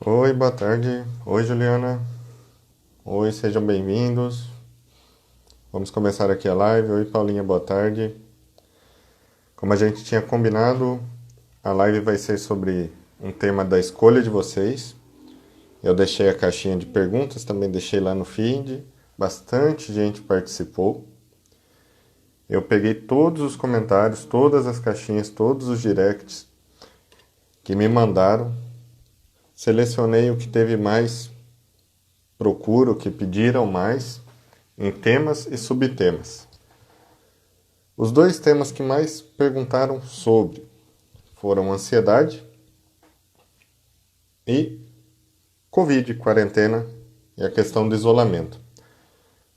Oi, boa tarde. Oi, Juliana. Oi, sejam bem-vindos. Vamos começar aqui a live. Oi, Paulinha, boa tarde. Como a gente tinha combinado, a live vai ser sobre um tema da escolha de vocês. Eu deixei a caixinha de perguntas, também deixei lá no feed. Bastante gente participou. Eu peguei todos os comentários, todas as caixinhas, todos os directs que me mandaram. Selecionei o que teve mais procura, o que pediram mais em temas e subtemas. Os dois temas que mais perguntaram sobre foram ansiedade e Covid, quarentena e a questão do isolamento.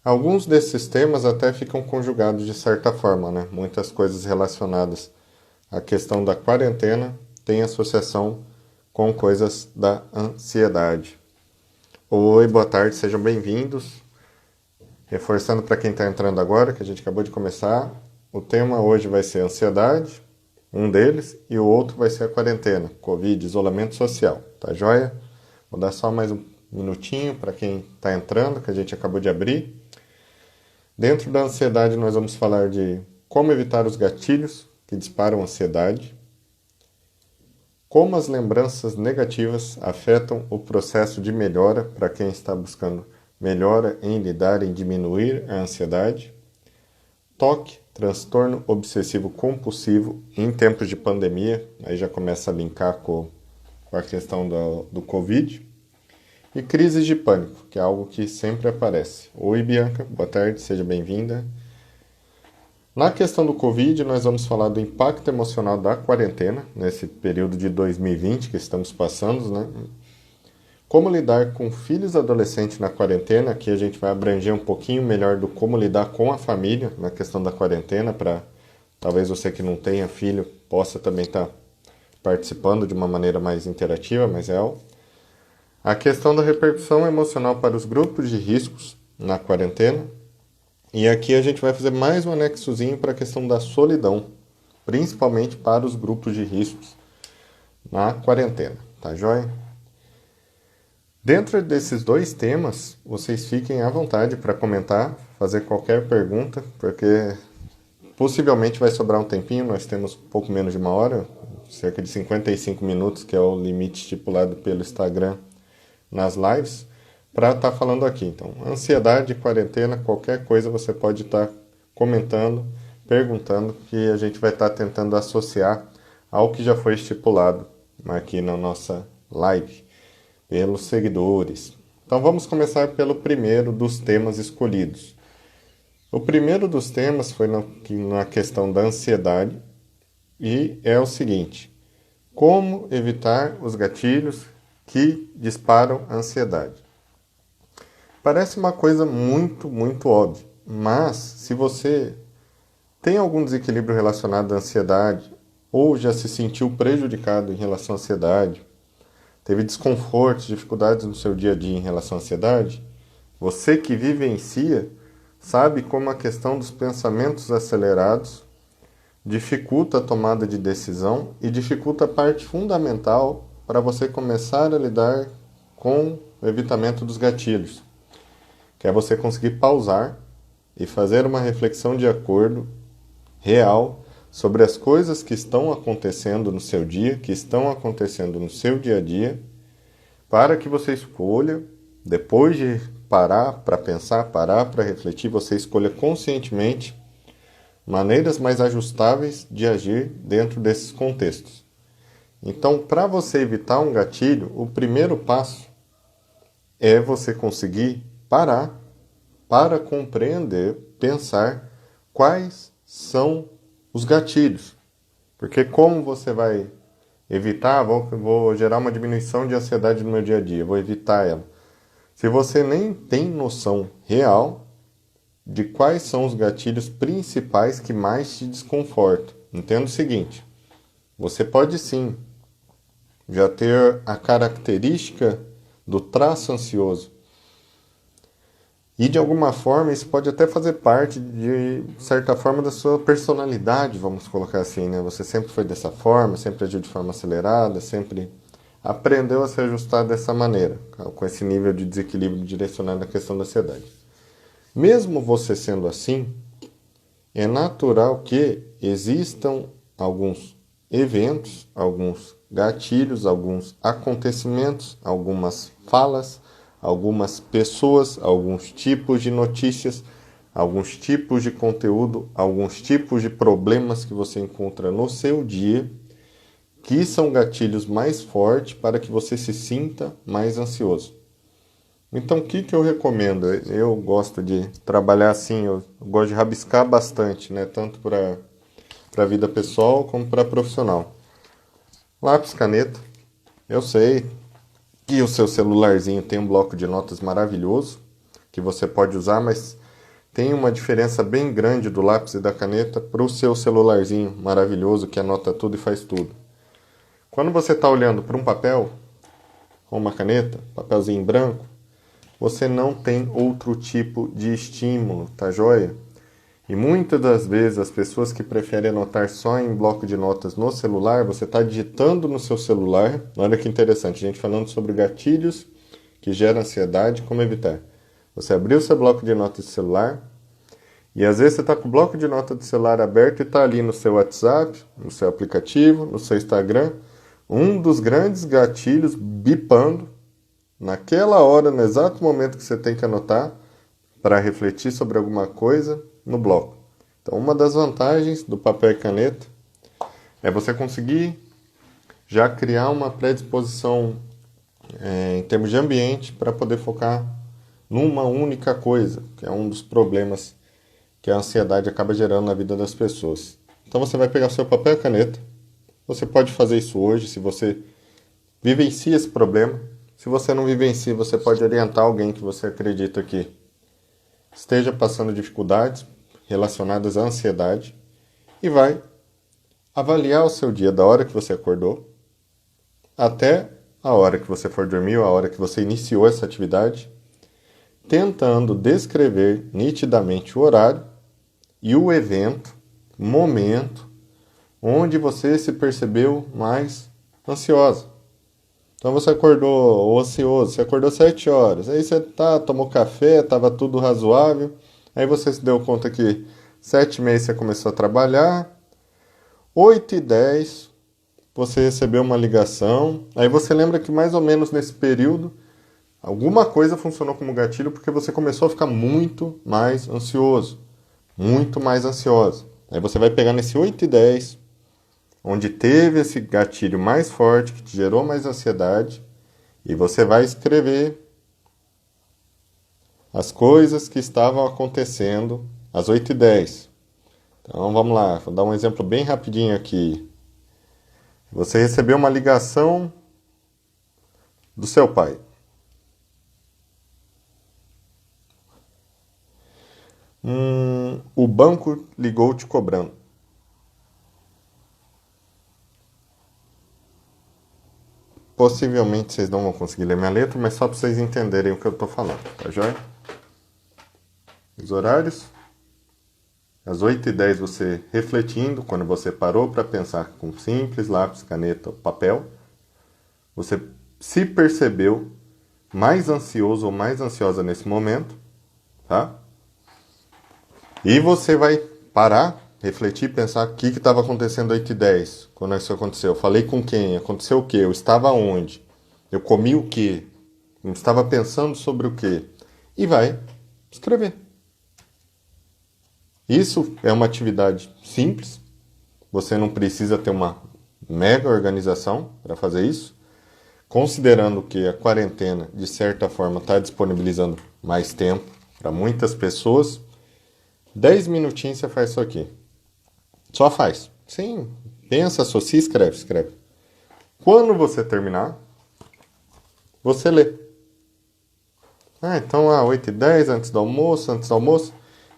Alguns desses temas até ficam conjugados de certa forma, né? Muitas coisas relacionadas à questão da quarentena têm associação com coisas da ansiedade. Oi, boa tarde, sejam bem-vindos. Reforçando para quem está entrando agora, que a gente acabou de começar, o tema hoje vai ser ansiedade, um deles, e o outro vai ser a quarentena, Covid, isolamento social, tá joia? Vou dar só mais um minutinho para quem está entrando, que a gente acabou de abrir. Dentro da ansiedade nós vamos falar de como evitar os gatilhos que disparam a ansiedade, como as lembranças negativas afetam o processo de melhora para quem está buscando melhora em lidar em diminuir a ansiedade, TOC, transtorno obsessivo compulsivo em tempos de pandemia, aí já começa a linkar com a questão do Covid, e crises de pânico, que é algo que sempre aparece. Oi, Bianca, boa tarde, seja bem-vinda. Na questão do Covid, nós vamos falar do impacto emocional da quarentena, nesse período de 2020 que estamos passando, né? Como lidar com filhos adolescentes na quarentena, aqui a gente vai abranger um pouquinho melhor do como lidar com a família na questão da quarentena, para talvez você que não tenha filho possa também estar participando de uma maneira mais interativa, mais real. A questão da repercussão emocional para os grupos de riscos na quarentena. E aqui a gente vai fazer mais um anexozinho para a questão da solidão, principalmente para os grupos de riscos na quarentena, tá joia? Dentro desses dois temas, vocês fiquem à vontade para comentar, fazer qualquer pergunta, porque possivelmente vai sobrar um tempinho, nós temos pouco menos de uma hora, cerca de 55 minutos, que é o limite estipulado pelo Instagram nas lives, para estar falando aqui. Então, ansiedade, quarentena, qualquer coisa você pode estar comentando, perguntando, que a gente vai estar tentando associar ao que já foi estipulado aqui na nossa live, pelos seguidores. Então vamos começar pelo primeiro dos temas escolhidos. O primeiro dos temas foi na questão da ansiedade e é o seguinte: como evitar os gatilhos que disparam a ansiedade? Parece uma coisa muito óbvia, mas se você tem algum desequilíbrio relacionado à ansiedade ou já se sentiu prejudicado em relação à ansiedade, teve desconfortos, dificuldades no seu dia a dia em relação à ansiedade, você que vivencia sabe como a questão dos pensamentos acelerados dificulta a tomada de decisão e dificulta a parte fundamental para você começar a lidar com o evitamento dos gatilhos, que é você conseguir pausar e fazer uma reflexão de acordo real sobre as coisas que estão acontecendo no seu dia, que estão acontecendo no seu dia a dia, para que você escolha, depois de parar para pensar, parar para refletir, você escolha conscientemente maneiras mais ajustáveis de agir dentro desses contextos. Então, para você evitar um gatilho, o primeiro passo é você conseguir parar para compreender, pensar quais são os gatilhos. Porque como você vai evitar, vou gerar uma diminuição de ansiedade no meu dia a dia, vou evitar ela. Se você nem tem noção real de quais são os gatilhos principais que mais te desconfortam. Entenda o seguinte: você pode sim já ter a característica do traço ansioso. E de alguma forma isso pode até fazer parte de certa forma da sua personalidade, vamos colocar assim, né? Você sempre foi dessa forma, sempre agiu de forma acelerada, sempre aprendeu a se ajustar dessa maneira, com esse nível de desequilíbrio direcionado na questão da ansiedade. Mesmo você sendo assim, é natural que existam alguns eventos, alguns gatilhos, alguns acontecimentos, algumas falas, algumas pessoas, alguns tipos de notícias, alguns tipos de conteúdo, alguns tipos de problemas que você encontra no seu dia, que são gatilhos mais fortes para que você se sinta mais ansioso. Então, o que eu recomendo? Eu gosto de trabalhar assim, eu gosto de rabiscar bastante, né? Tanto para a vida pessoal como para profissional. Lápis, caneta. Eu sei que o seu celularzinho tem um bloco de notas maravilhoso, que você pode usar, mas tem uma diferença bem grande do lápis e da caneta para o seu celularzinho maravilhoso, que anota tudo e faz tudo. Quando você está olhando para um papel, ou uma caneta, papelzinho branco, você não tem outro tipo de estímulo, tá joia? E muitas das vezes as pessoas que preferem anotar só em bloco de notas no celular, você está digitando no seu celular. Olha que interessante, a gente falando sobre gatilhos que geram ansiedade, como evitar. Você abriu seu bloco de notas de celular e às vezes você está com o bloco de notas do celular aberto e está ali no seu WhatsApp, no seu aplicativo, no seu Instagram, um dos grandes gatilhos bipando naquela hora, no exato momento que você tem que anotar para refletir sobre alguma coisa no bloco. Então, uma das vantagens do papel e caneta é você conseguir já criar uma predisposição em termos de ambiente para poder focar numa única coisa, que é um dos problemas que a ansiedade acaba gerando na vida das pessoas. Então, você vai pegar seu papel e caneta. Você pode fazer isso hoje, se você vivencia esse problema. Se você não vivencia, você pode orientar alguém que você acredita que esteja passando dificuldades relacionadas à ansiedade e vai avaliar o seu dia da hora que você acordou até a hora que você for dormir ou a hora que você iniciou essa atividade, tentando descrever nitidamente o horário e o evento, momento, onde você se percebeu mais ansiosa. Então você acordou ocioso, você acordou 7 horas, aí você tomou café, estava tudo razoável, aí você se deu conta que 7h30 você começou a trabalhar, 8h10 você recebeu uma ligação, aí você lembra que mais ou menos nesse período alguma coisa funcionou como gatilho porque você começou a ficar muito mais ansioso, muito mais ansiosa. Aí você vai pegar nesse 8h10, onde teve esse gatilho mais forte, que te gerou mais ansiedade, e você vai escrever as coisas que estavam acontecendo às 8h10. Então vamos lá, vou dar um exemplo bem rapidinho aqui. Você recebeu uma ligação do seu pai. O banco ligou te cobrando. Possivelmente vocês não vão conseguir ler minha letra, mas só para vocês entenderem o que eu estou falando, tá joia? Os horários. Às 8h10 você refletindo, quando você parou para pensar com simples lápis, caneta ou papel, você se percebeu mais ansioso ou mais ansiosa nesse momento, tá? E você vai parar, refletir, pensar o que estava acontecendo às 8h10, quando isso aconteceu. Eu falei com quem? Aconteceu o quê? Eu estava onde? Eu comi o quê? Eu estava pensando sobre o quê? E vai escrever. Isso é uma atividade simples. Você não precisa ter uma mega organização para fazer isso. Considerando que a quarentena, de certa forma, está disponibilizando mais tempo para muitas pessoas, 10 minutinhos você faz isso aqui. Só faz. Sim, pensa, associa, escreve. Quando você terminar, você lê. Então, 8h10, antes do almoço,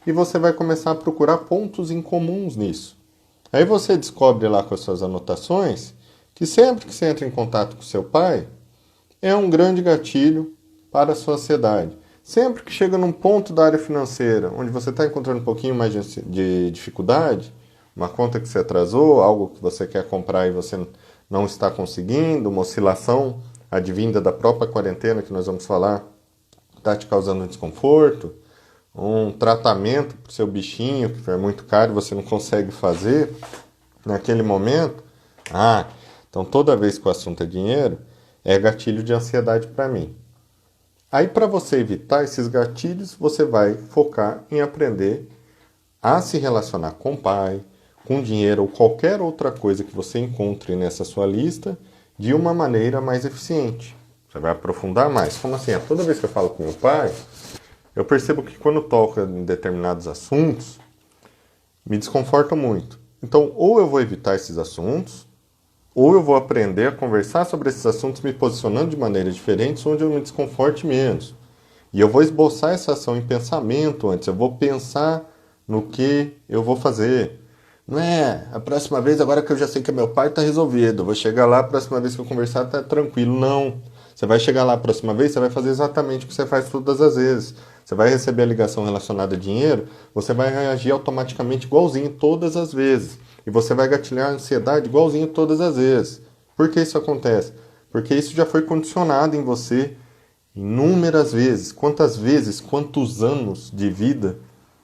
e você vai começar a procurar pontos em comuns nisso. Aí você descobre lá com as suas anotações que sempre que você entra em contato com seu pai, é um grande gatilho para a sua ansiedade. Sempre que chega num ponto da área financeira, onde você está encontrando um pouquinho mais de dificuldade, uma conta que você atrasou, algo que você quer comprar e você não está conseguindo, uma oscilação advinda da própria quarentena que nós vamos falar, está te causando um desconforto, um tratamento para o seu bichinho que é muito caro e você não consegue fazer naquele momento. Então toda vez que o assunto é dinheiro, é gatilho de ansiedade para mim. Aí para você evitar esses gatilhos, você vai focar em aprender a se relacionar com o pai, com dinheiro ou qualquer outra coisa que você encontre nessa sua lista de uma maneira mais eficiente. Você vai aprofundar mais. Como assim? Toda vez que eu falo com meu pai, eu percebo que quando toca em determinados assuntos, me desconforta muito. Então, ou eu vou evitar esses assuntos, ou eu vou aprender a conversar sobre esses assuntos me posicionando de maneiras diferentes, onde eu me desconforte menos. E eu vou esboçar essa ação em pensamento antes. Eu vou pensar no que eu vou fazer. Não é, a próxima vez, agora que eu já sei que é meu pai, tá resolvido. Eu vou chegar lá, a próxima vez que eu conversar, tá tranquilo. Não. Você vai chegar lá a próxima vez, você vai fazer exatamente o que você faz todas as vezes. Você vai receber a ligação relacionada a dinheiro, você vai reagir automaticamente igualzinho todas as vezes. E você vai gatilhar a ansiedade igualzinho todas as vezes. Por que isso acontece? Porque isso já foi condicionado em você inúmeras vezes. Quantas vezes, quantos anos de vida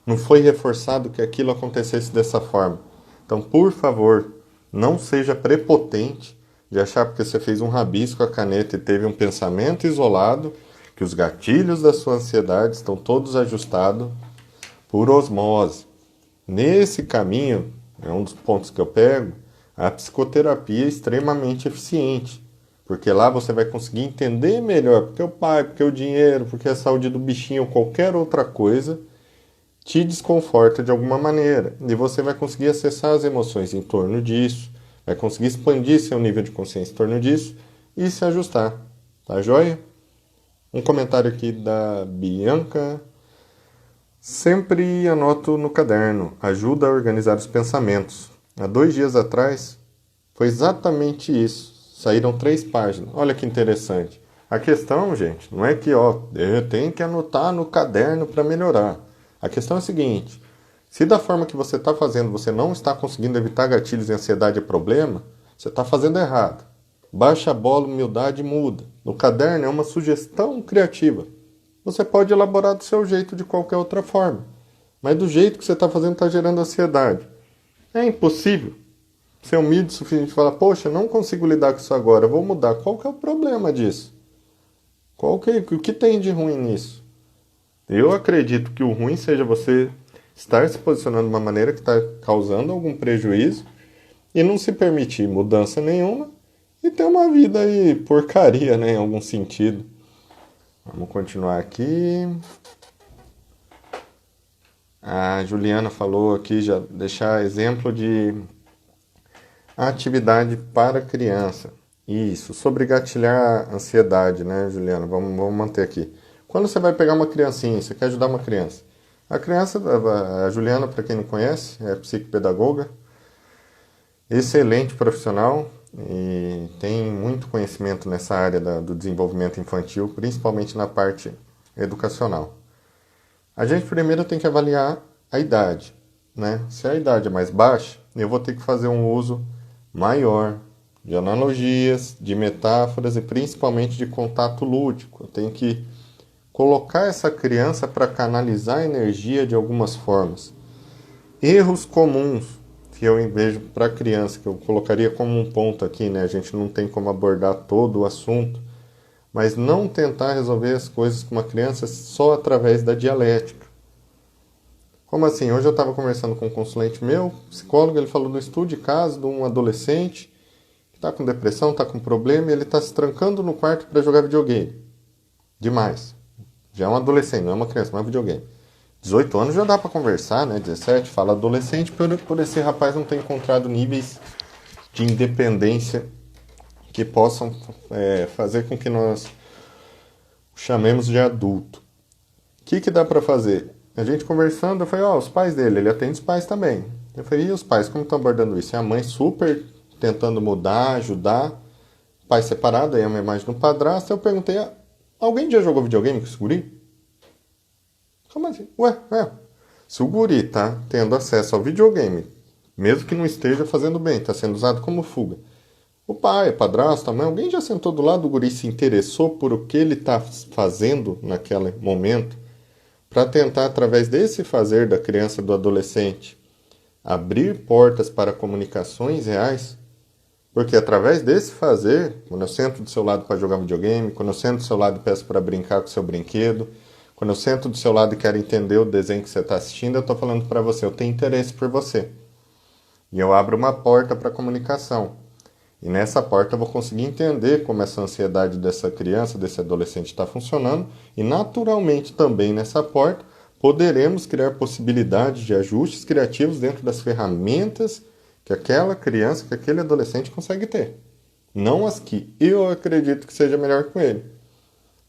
não foi reforçado que aquilo acontecesse dessa forma? Então, por favor, não seja prepotente de achar porque você fez um rabisco com a caneta e teve um pensamento isolado, que os gatilhos da sua ansiedade estão todos ajustados por osmose. Nesse caminho, é um dos pontos que eu pego, a psicoterapia é extremamente eficiente. Porque lá você vai conseguir entender melhor porque o pai, porque o dinheiro, porque a saúde do bichinho ou qualquer outra coisa te desconforta de alguma maneira. E você vai conseguir acessar as emoções em torno disso, vai conseguir expandir seu nível de consciência em torno disso e se ajustar. Tá joia? Um comentário aqui da Bianca. Sempre anoto no caderno. Ajuda a organizar os pensamentos. Há 2 dias atrás, foi exatamente isso. Saíram 3 páginas. Olha que interessante. A questão, gente, não é que eu tenho que anotar no caderno para melhorar. A questão é a seguinte. Se da forma que você está fazendo você não está conseguindo evitar gatilhos e ansiedade é problema, você está fazendo errado. Baixa a bola, humildade e muda. No caderno é uma sugestão criativa. Você pode elaborar do seu jeito de qualquer outra forma. Mas do jeito que você está fazendo está gerando ansiedade. É impossível ser humilde o suficiente falar, poxa, não consigo lidar com isso agora, vou mudar. Qual que é o problema disso? O que tem de ruim nisso? Eu acredito que o ruim seja você estar se posicionando de uma maneira que está causando algum prejuízo e não se permitir mudança nenhuma e ter uma vida aí porcaria, né, em algum sentido. Vamos continuar aqui. A Juliana falou aqui, já deixar exemplo de atividade para criança. Isso, sobre gatilhar a ansiedade, né, Juliana? Vamos manter aqui. Quando você vai pegar uma criancinha, você quer ajudar uma criança. A criança, a Juliana, para quem não conhece, é psicopedagoga, excelente profissional e tem muito conhecimento nessa área do desenvolvimento infantil, principalmente na parte educacional. A gente primeiro tem que avaliar a idade, né? Se a idade é mais baixa, eu vou ter que fazer um uso maior de analogias, de metáforas e principalmente de contato lúdico. Eu tenho que colocar essa criança para canalizar a energia de algumas formas. Erros comuns que eu vejo para a criança, que eu colocaria como um ponto aqui, né? A gente não tem como abordar todo o assunto, mas não tentar resolver as coisas com uma criança só através da dialética. Como assim? Hoje eu estava conversando com um consulente meu, psicólogo, ele falou do estudo de caso de um adolescente que está com depressão, está com problema, e ele está se trancando no quarto para jogar videogame. Demais. Já é um adolescente, não é uma criança, mas é um videogame. 18 anos já dá para conversar, né? 17, fala adolescente, por esse rapaz não ter encontrado níveis de independência que possam fazer com que nós o chamemos de adulto. O que dá para fazer? A gente conversando, eu falei, os pais dele, ele atende os pais também. Eu falei, e os pais, como estão abordando isso? E a mãe super tentando mudar, ajudar, pai separado, aí é uma imagem do padrasto. Eu perguntei, alguém já jogou videogame com esse guri? Como assim? Se o guri tá tendo acesso ao videogame, mesmo que não esteja fazendo bem, está sendo usado como fuga, O pai, o padrasto, a mãe, alguém já sentou do lado do guri e se interessou por o que ele está fazendo naquele momento, para tentar, através desse fazer da criança e do adolescente, abrir portas para comunicações reais? Porque através desse fazer, quando eu sento do seu lado para jogar videogame, quando eu sento do seu lado e peço para brincar com o seu brinquedo, quando eu sento do seu lado e quero entender o desenho que você está assistindo, eu estou falando para você, eu tenho interesse por você. E eu abro uma porta para comunicação. E nessa porta eu vou conseguir entender como essa ansiedade dessa criança, desse adolescente está funcionando. E naturalmente também nessa porta poderemos criar possibilidades de ajustes criativos dentro das ferramentas que aquela criança, que aquele adolescente consegue ter. Não as que eu acredito que seja melhor com ele.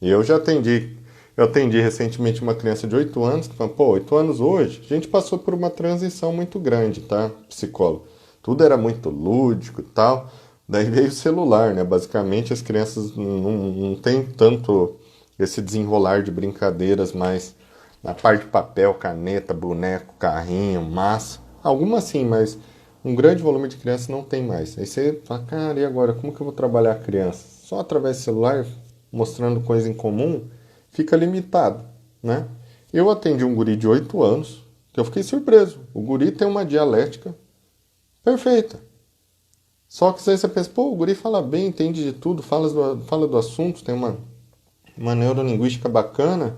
E eu atendi recentemente uma criança de 8 anos que falou, 8 anos hoje, a gente passou por uma transição muito grande, tá, psicólogo? Tudo era muito lúdico e tal. Daí veio o celular, né? Basicamente as crianças não têm tanto esse desenrolar de brincadeiras mais na parte de papel, caneta, boneco, carrinho, massa. Algumas sim, mas um grande volume de crianças não tem mais. Aí você fala, cara, e agora? Como que eu vou trabalhar a criança? Só através do celular, mostrando coisa em comum, fica limitado, né? Eu atendi um guri de 8 anos, que eu fiquei surpreso. O guri tem uma dialética perfeita. Só que aí você pensa, o guri fala bem, entende de tudo, fala do assunto, tem uma neurolinguística bacana,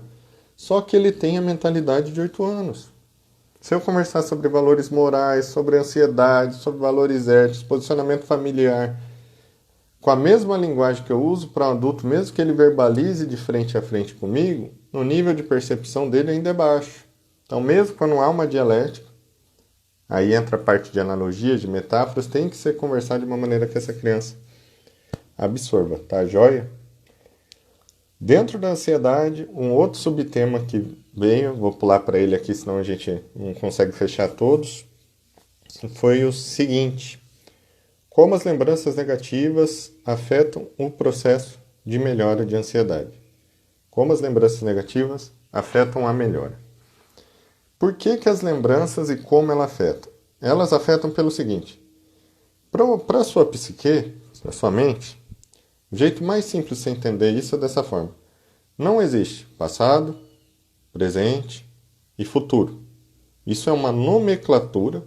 só que ele tem a mentalidade de 8 anos. Se eu conversar sobre valores morais, sobre ansiedade, sobre valores éticos, posicionamento familiar, com a mesma linguagem que eu uso para um adulto, mesmo que ele verbalize de frente a frente comigo, o nível de percepção dele ainda é baixo. Então, mesmo quando há uma dialética, aí entra a parte de analogias, de metáforas, tem que ser conversado de uma maneira que essa criança absorva, tá joia? Dentro da ansiedade, um outro subtema que veio, vou pular para ele aqui, senão a gente não consegue fechar todos, foi o seguinte: como as lembranças negativas afetam o processo de melhora de ansiedade. Como as lembranças negativas afetam a melhora. Por que as lembranças e como elas afetam? Elas afetam pelo seguinte: para a sua psique, para a sua mente, o jeito mais simples de você entender isso é dessa forma. Não existe passado, presente e futuro. Isso é uma nomenclatura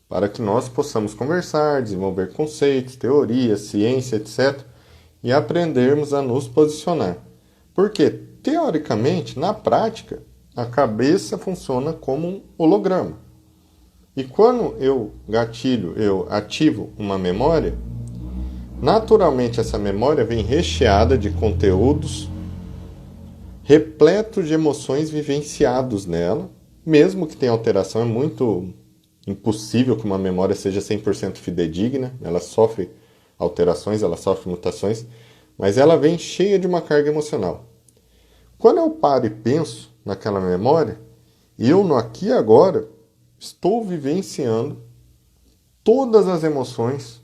para que nós possamos conversar, desenvolver conceitos, teorias, ciência, etc. e aprendermos a nos posicionar. Porque, teoricamente, na prática, a cabeça funciona como um holograma. E quando eu ativo uma memória, naturalmente essa memória vem recheada de conteúdos repletos de emoções vivenciados nela, mesmo que tenha alteração, é muito impossível que uma memória seja 100% fidedigna, ela sofre alterações, ela sofre mutações, mas ela vem cheia de uma carga emocional. Quando eu paro e penso naquela memória, eu no aqui e agora estou vivenciando todas as emoções,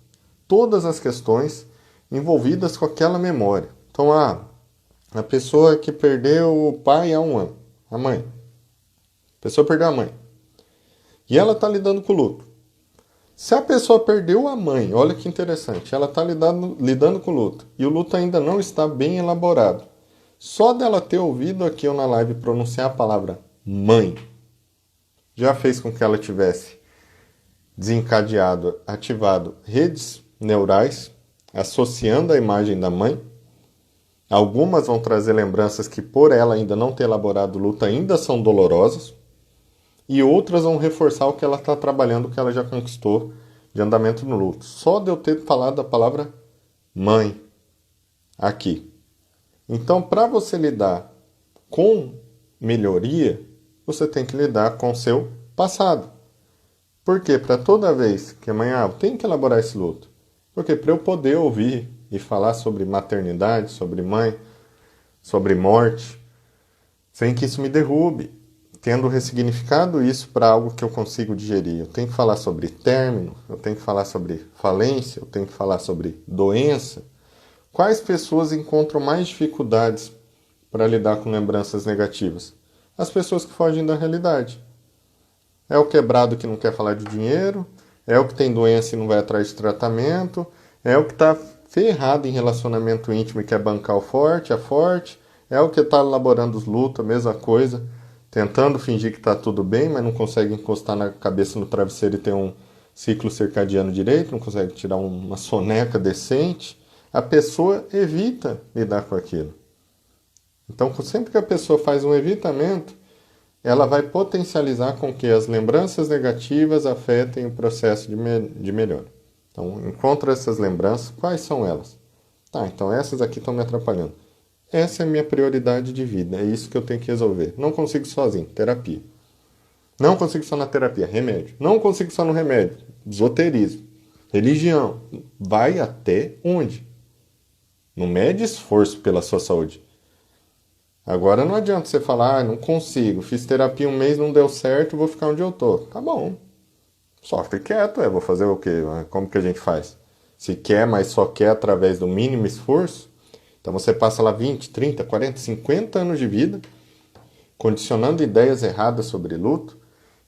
todas as questões envolvidas com aquela memória. Então, a pessoa que perdeu o pai há 1 ano, a mãe. A pessoa perdeu a mãe. E ela está lidando com o luto. Se a pessoa perdeu a mãe, olha que interessante, ela está lidando com o luto, e o luto ainda não está bem elaborado. Só dela ter ouvido aqui eu na live pronunciar a palavra mãe, já fez com que ela tivesse desencadeado, ativado redes neurais, associando a imagem da mãe. Algumas vão trazer lembranças que, por ela ainda não ter elaborado o luto, ainda são dolorosas. E outras vão reforçar o que ela está trabalhando, o que ela já conquistou de andamento no luto. Só de eu ter falado a palavra mãe aqui. Então, para você lidar com melhoria, você tem que lidar com o seu passado. Por quê? Para toda vez que amanhã eu tenho que elaborar esse luto. Porque para eu poder ouvir e falar sobre maternidade, sobre mãe, sobre morte, sem que isso me derrube, tendo ressignificado isso para algo que eu consigo digerir. Eu tenho que falar sobre término, eu tenho que falar sobre falência, eu tenho que falar sobre doença. Quais pessoas encontram mais dificuldades para lidar com lembranças negativas? As pessoas que fogem da realidade. É o quebrado que não quer falar de dinheiro, é o que tem doença e não vai atrás de tratamento, É o que está ferrado em relacionamento íntimo e quer bancar o forte, a forte. É o que está elaborando os lutos, a mesma coisa. Tentando fingir que está tudo bem, mas não consegue encostar na cabeça no travesseiro e ter um ciclo circadiano direito, não consegue tirar uma soneca decente. A pessoa evita lidar com aquilo. Então, sempre que a pessoa faz um evitamento, ela vai potencializar com que as lembranças negativas afetem o processo de melhora. Então, encontra essas lembranças, quais são elas? Tá, então essas aqui estão me atrapalhando. Essa é a minha prioridade de vida, é isso que eu tenho que resolver. Não consigo sozinho, terapia. Não consigo só na terapia, remédio. Não consigo só no remédio, esoterismo. Religião, vai até onde? Não mede esforço pela sua saúde. Agora não adianta você falar, não consigo, fiz terapia um mês, não deu certo, vou ficar onde eu tô. Tá bom, sofre quieto, vou fazer o quê? Como que a gente faz? Se quer, mas só quer através do mínimo esforço, então você passa lá 20, 30, 40, 50 anos de vida, condicionando ideias erradas sobre luto,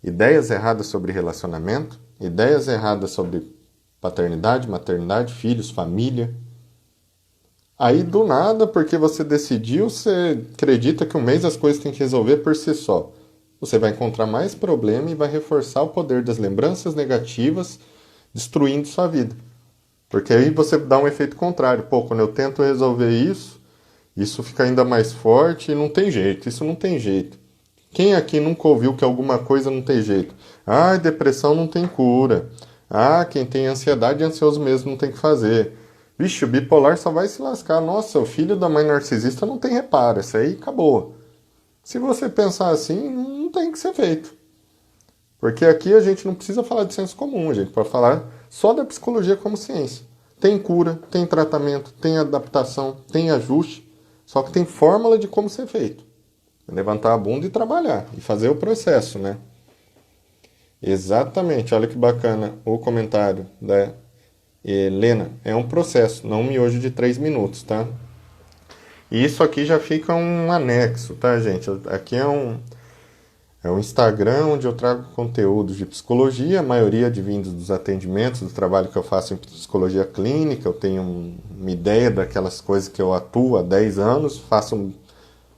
ideias erradas sobre relacionamento, ideias erradas sobre paternidade, maternidade, filhos, família. Aí do nada, porque você decidiu, você acredita que um mês as coisas têm que resolver por si só. Você vai encontrar mais problema e vai reforçar o poder das lembranças negativas, destruindo sua vida. Porque aí você dá um efeito contrário. Pô, quando eu tento resolver isso fica ainda mais forte e não tem jeito. Isso não tem jeito. Quem aqui nunca ouviu que alguma coisa não tem jeito? Ah, depressão não tem cura. Ah, quem tem ansiedade é ansioso mesmo, não tem o que fazer. Vixe, o bipolar só vai se lascar. Nossa, o filho da mãe narcisista não tem reparo. Isso aí acabou. Se você pensar assim, não tem que ser feito. Porque aqui a gente não precisa falar de senso comum, a gente pode falar só da psicologia como ciência. Tem cura, tem tratamento, tem adaptação, tem ajuste, só que tem fórmula de como ser feito. Levantar a bunda e trabalhar, e fazer o processo, né? Exatamente, olha que bacana o comentário da Helena. É um processo, não um miojo de 3 minutos, tá? E isso aqui já fica um anexo, tá, gente? Aqui é um Instagram onde eu trago conteúdos de psicologia, a maioria advindos dos atendimentos, do trabalho que eu faço em psicologia clínica. Eu tenho uma ideia daquelas coisas que eu atuo há 10 anos, faço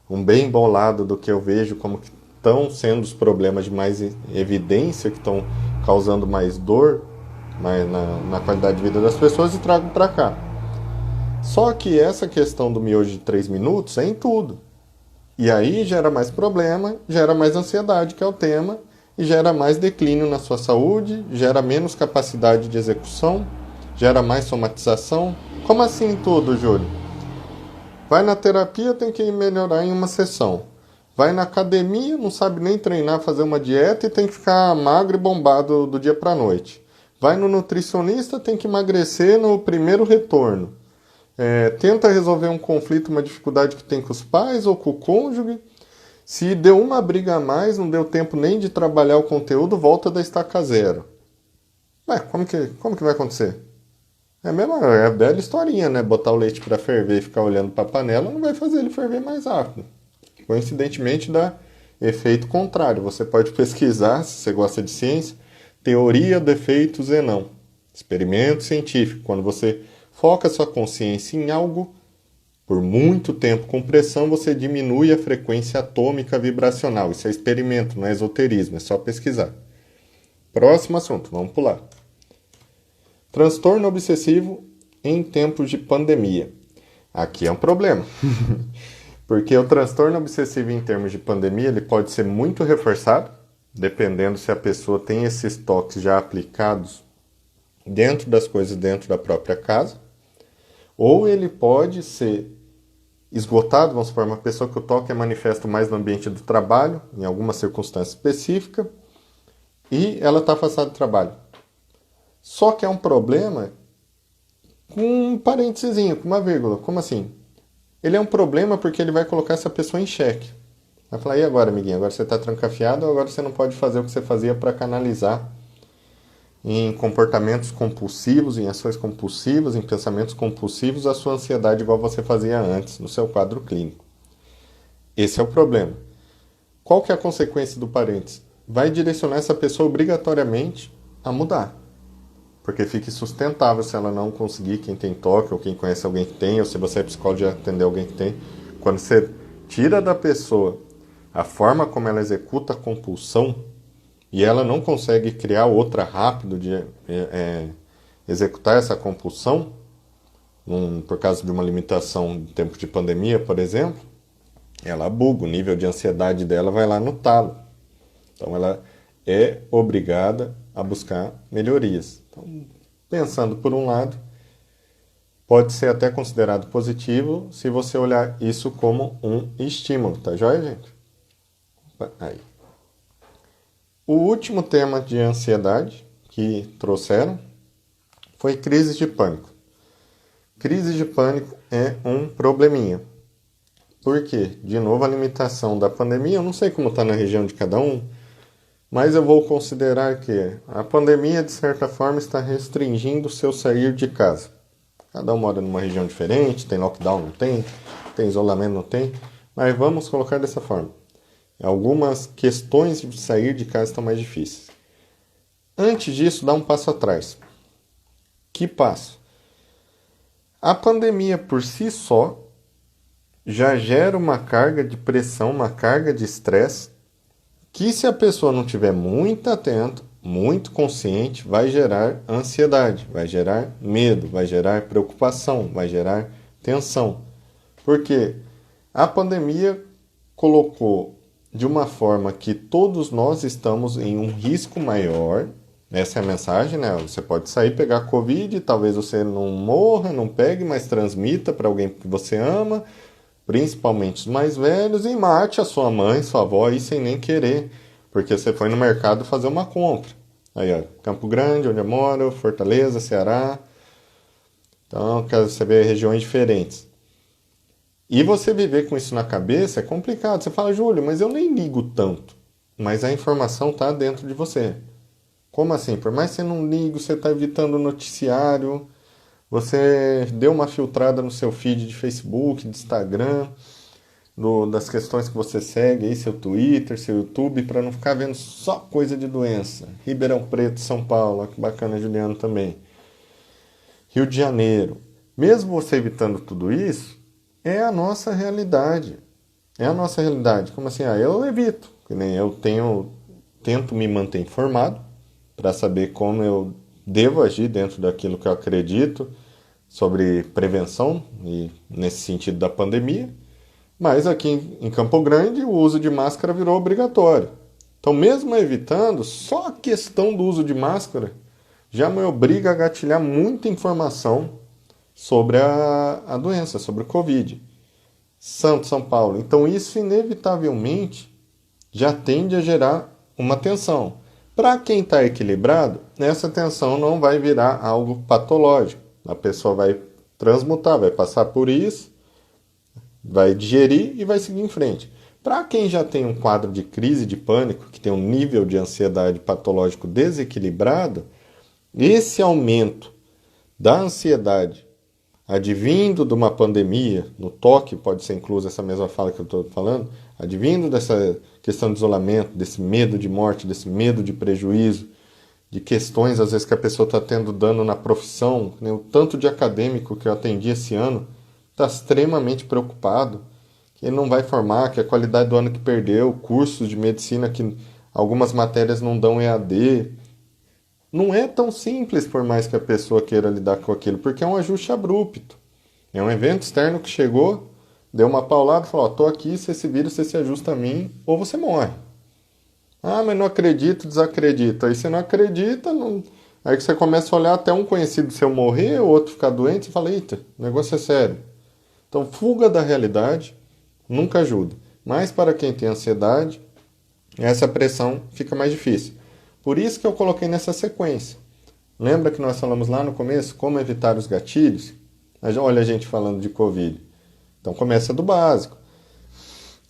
um bem bolado do que eu vejo como que estão sendo os problemas de mais evidência, que estão causando mais dor na qualidade de vida das pessoas, e trago para cá. Só que essa questão do miojo de 3 minutos é em tudo. E aí gera mais problema, gera mais ansiedade, que é o tema, e gera mais declínio na sua saúde, gera menos capacidade de execução, gera mais somatização. Como assim tudo, Júlio? Vai na terapia, tem que melhorar em uma sessão. Vai na academia, não sabe nem treinar, fazer uma dieta e tem que ficar magro e bombado do dia para a noite. Vai no nutricionista, tem que emagrecer no primeiro retorno. Tenta resolver um conflito, uma dificuldade que tem com os pais ou com o cônjuge. Se deu uma briga a mais, não deu tempo nem de trabalhar o conteúdo, volta da estaca zero. Como que vai acontecer? É a bela historinha, né? Botar o leite para ferver e ficar olhando para a panela não vai fazer ele ferver mais rápido. Coincidentemente, dá efeito contrário. Você pode pesquisar, se você gosta de ciência, teoria do efeito Zenão. Experimento científico. Quando você foca sua consciência em algo, por muito tempo com pressão, você diminui a frequência atômica vibracional. Isso é experimento, não é esoterismo, é só pesquisar. Próximo assunto, vamos pular. Transtorno obsessivo em tempos de pandemia. Aqui é um problema. Porque o transtorno obsessivo em termos de pandemia, ele pode ser muito reforçado, dependendo se a pessoa tem esses toques já aplicados dentro das coisas dentro da própria casa. Ou ele pode ser esgotado, vamos supor, uma pessoa que o toque é manifesto mais no ambiente do trabalho, em alguma circunstância específica, e ela está afastada do trabalho. Só que é um problema com um parênteses, com uma vírgula. Como assim? Ele é um problema porque ele vai colocar essa pessoa em xeque. Vai falar, e agora, amiguinho? Agora você está trancafiado, agora você não pode fazer o que você fazia para canalizar em comportamentos compulsivos, em ações compulsivas, em pensamentos compulsivos, a sua ansiedade igual você fazia antes, no seu quadro clínico. Esse é o problema. Qual que é a consequência do parênteses? Vai direcionar essa pessoa obrigatoriamente a mudar. porque fica insustentável se ela não conseguir, quem tem toque, ou quem conhece alguém que tem, ou se você é psicólogo já atender alguém que tem. Quando você tira da pessoa a forma como ela executa a compulsão, e ela não consegue criar outra rápido de executar essa compulsão, por causa de uma limitação em tempo de pandemia, por exemplo, ela buga, o nível de ansiedade dela vai lá no talo. Então ela é obrigada a buscar melhorias. Então, pensando por um lado, pode ser até considerado positivo se você olhar isso como um estímulo, tá joia, gente? Aí. O último tema de ansiedade que trouxeram foi crise de pânico. Crise de pânico é um probleminha. Por quê? De novo, a limitação da pandemia, eu não sei como está na região de cada um, mas eu vou considerar que a pandemia, de certa forma, está restringindo o seu sair de casa. Cada um mora numa região diferente, tem lockdown, não tem, tem isolamento, não tem, mas vamos colocar dessa forma. Algumas questões de sair de casa estão mais difíceis. Antes disso, dá um passo atrás. Que passo? A pandemia por si só já gera uma carga de pressão, uma carga de estresse, que se a pessoa não estiver muito atento, muito consciente, vai gerar ansiedade, vai gerar medo, vai gerar preocupação, vai gerar tensão. Porque a pandemia colocou de uma forma que todos nós estamos em um risco maior. Essa é a mensagem, né? Você pode sair, pegar Covid, talvez você não morra, não pegue, mas transmita para alguém que você ama, principalmente os mais velhos, e mate a sua mãe, sua avó, aí sem nem querer, porque você foi no mercado fazer uma compra. Aí, ó, Campo Grande, onde eu moro, Fortaleza, Ceará. Então, você vê regiões diferentes. E você viver com isso na cabeça é complicado. Você fala, Júlio, mas eu nem ligo tanto. Mas a informação está dentro de você. Como assim? Por mais que você não ligue, você está evitando o noticiário, você deu uma filtrada no seu feed de Facebook, de Instagram, das questões que você segue, aí, seu Twitter, seu YouTube, para não ficar vendo só coisa de doença. Ribeirão Preto, São Paulo, que bacana, Juliano também. Rio de Janeiro. Mesmo você evitando tudo isso, é a nossa realidade. É a nossa realidade. Como assim? Eu evito. Que nem eu tento me manter informado para saber como eu devo agir dentro daquilo que eu acredito sobre prevenção e nesse sentido da pandemia. Mas aqui em Campo Grande o uso de máscara virou obrigatório. Então, mesmo evitando, só a questão do uso de máscara já me obriga a gatilhar muita informação sobre a doença, sobre o Covid. São Paulo. Então, isso inevitavelmente já tende a gerar uma tensão. Para quem está equilibrado, essa tensão não vai virar algo patológico. A pessoa vai transmutar, vai passar por isso, vai digerir e vai seguir em frente. Para quem já tem um quadro de crise de pânico, que tem um nível de ansiedade patológico desequilibrado, esse aumento da ansiedade advindo de uma pandemia, no toque pode ser incluso essa mesma fala que eu estou falando, advindo dessa questão de isolamento, desse medo de morte, desse medo de prejuízo, de questões às vezes que a pessoa está tendo dano na profissão, né? O tanto de acadêmico que eu atendi esse ano está extremamente preocupado, que ele não vai formar, que a qualidade do ano que perdeu, cursos de medicina que algumas matérias não dão EAD. Não é tão simples por mais que a pessoa queira lidar com aquilo, porque é um ajuste abrupto. É um evento externo que chegou, deu uma paulada e falou, tô aqui, você se vira, você se ajusta a mim, ou você morre. Ah, mas não acredito, desacredito. Aí você não acredita, não... Aí que você começa a olhar até um conhecido seu morrer, o outro ficar doente, você fala, eita, o negócio é sério. Então, fuga da realidade nunca ajuda. Mas para quem tem ansiedade, essa pressão fica mais difícil. Por isso que eu coloquei nessa sequência. Lembra que nós falamos lá no começo como evitar os gatilhos? Olha a gente falando de Covid. Então começa do básico.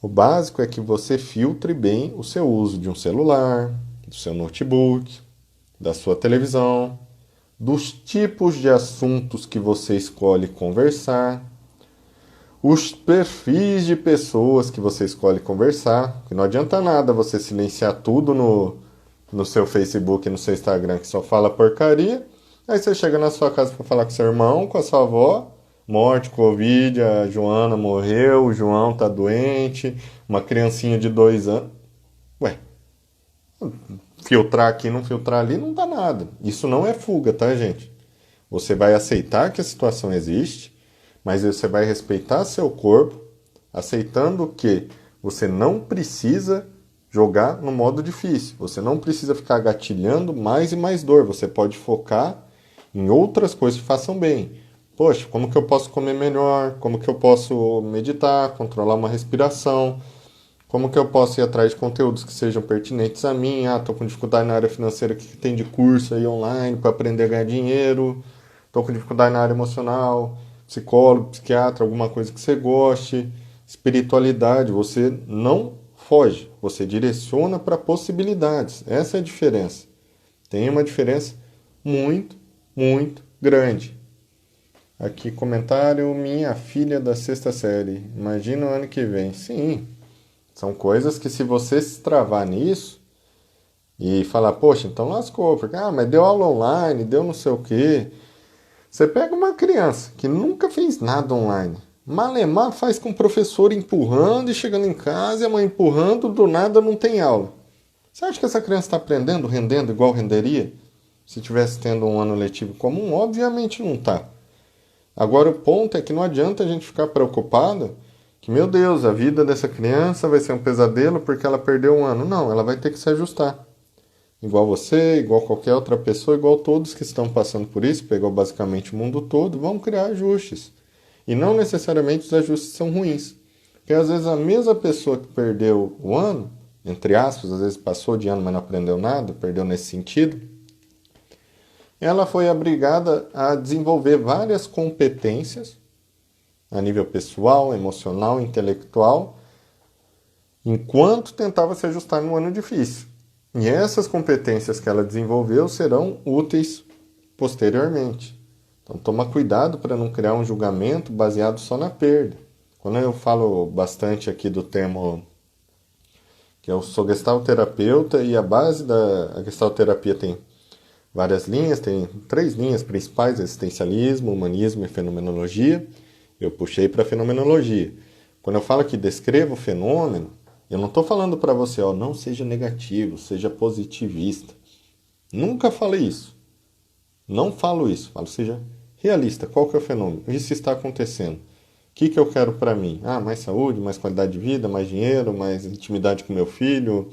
O básico é que você filtre bem o seu uso de um celular, do seu notebook, da sua televisão, dos tipos de assuntos que você escolhe conversar, os perfis de pessoas que você escolhe conversar, que não adianta nada você silenciar tudo no seu Facebook e no seu Instagram que só fala porcaria, Aí você chega na sua casa para falar com seu irmão, com a sua avó, morte, Covid, a Joana morreu, o João tá doente, uma criancinha de 2 anos. Ué, filtrar aqui, não filtrar ali, não dá nada. Isso não é fuga, tá, gente? Você vai aceitar que a situação existe, mas você vai respeitar seu corpo, aceitando que você não precisa jogar no modo difícil. Você não precisa ficar gatilhando mais e mais dor. Você pode focar em outras coisas que façam bem. Poxa, como que eu posso comer melhor? Como que eu posso meditar, controlar uma respiração? Como que eu posso ir atrás de conteúdos que sejam pertinentes a mim? Ah, tô com dificuldade na área financeira, o que tem de curso aí online para aprender a ganhar dinheiro? Tô com dificuldade na área emocional, psicólogo, psiquiatra, alguma coisa que você goste. Espiritualidade, você não foge, você direciona para possibilidades. Essa é a diferença. Tem uma diferença muito, muito grande. Aqui, comentário, minha filha da sexta série. Imagina o ano que vem. Sim, são coisas que se você se travar nisso e falar, poxa, então lascou, porque, mas deu aula online, deu não sei o quê. Você pega uma criança que nunca fez nada online, malemar faz com o professor empurrando e chegando em casa e a mãe empurrando, do nada não tem aula. Você acha que essa criança está aprendendo, rendendo igual renderia? Se tivesse tendo um ano letivo comum, obviamente não está. Agora o ponto é que não adianta a gente ficar preocupado que, meu Deus, a vida dessa criança vai ser um pesadelo porque ela perdeu um ano. Não, ela vai ter que se ajustar. Igual você, igual qualquer outra pessoa, igual todos que estão passando por isso, pegou basicamente o mundo todo, vão criar ajustes. E não necessariamente os ajustes são ruins. Porque às vezes a mesma pessoa que perdeu o ano, entre aspas, às vezes passou de ano, mas não aprendeu nada, perdeu nesse sentido, ela foi obrigada a desenvolver várias competências a nível pessoal, emocional, intelectual, enquanto tentava se ajustar no ano difícil. E essas competências que ela desenvolveu serão úteis posteriormente. Então toma cuidado para não criar um julgamento baseado só na perda. Quando eu falo bastante aqui do tema que eu sou gestalterapeuta e a base da gestalterapia tem várias linhas, tem 3 linhas principais: existencialismo, humanismo e fenomenologia. Eu puxei para a fenomenologia. Quando eu falo que descrevo o fenômeno, eu não estou falando para você, não seja negativo, seja positivista. Nunca falei isso. Não falo isso. Falo, seja realista. Qual que é o fenômeno? Isso está acontecendo. O que eu quero para mim? Mais saúde, mais qualidade de vida, mais dinheiro, mais intimidade com meu filho.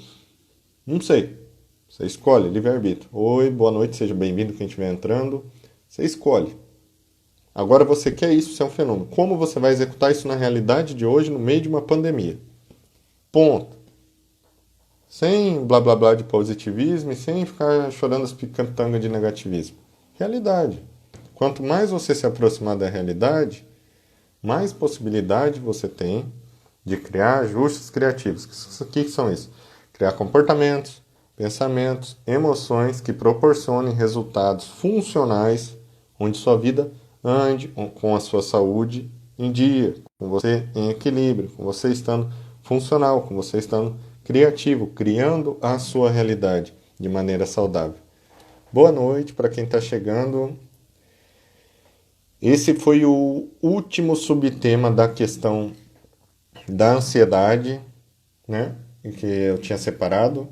Não sei. Você escolhe, livre-arbítrio. Oi, boa noite, seja bem-vindo quem estiver entrando. Você escolhe. Agora você quer isso, isso é um fenômeno. Como você vai executar isso na realidade de hoje, no meio de uma pandemia? Ponto. Sem blá blá blá de positivismo e sem ficar chorando as picantangas de negativismo. Realidade. Quanto mais você se aproximar da realidade, mais possibilidade você tem de criar ajustes criativos. O que são isso? Criar comportamentos, pensamentos, emoções que proporcionem resultados funcionais, onde sua vida ande com a sua saúde em dia, com você em equilíbrio, com você estando funcional, com você estando criativo, criando a sua realidade de maneira saudável. Boa noite para quem está chegando. Esse foi o último subtema da questão da ansiedade, né, que eu tinha separado.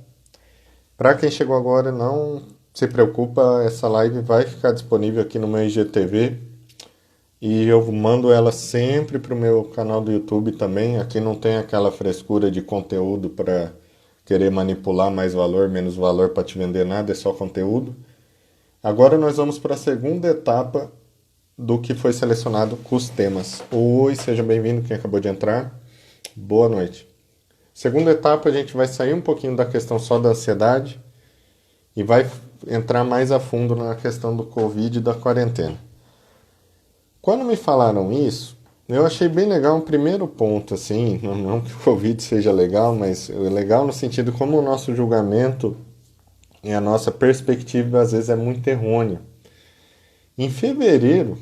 Para quem chegou agora, não se preocupa, essa live vai ficar disponível aqui no meu IGTV e eu mando ela sempre para o meu canal do YouTube também. Aqui não tem aquela frescura de conteúdo para querer manipular mais valor, menos valor para te vender nada, é só conteúdo. Agora nós vamos para a segunda etapa do que foi selecionado com os temas. Oi, seja bem-vindo quem acabou de entrar. Boa noite. Segunda etapa, a gente vai sair um pouquinho da questão só da ansiedade e vai entrar mais a fundo na questão do Covid e da quarentena. Quando me falaram isso, eu achei bem legal um primeiro ponto, assim, não que o Covid seja legal, mas legal no sentido como o nosso julgamento e a nossa perspectiva às vezes é muito errônea. Em fevereiro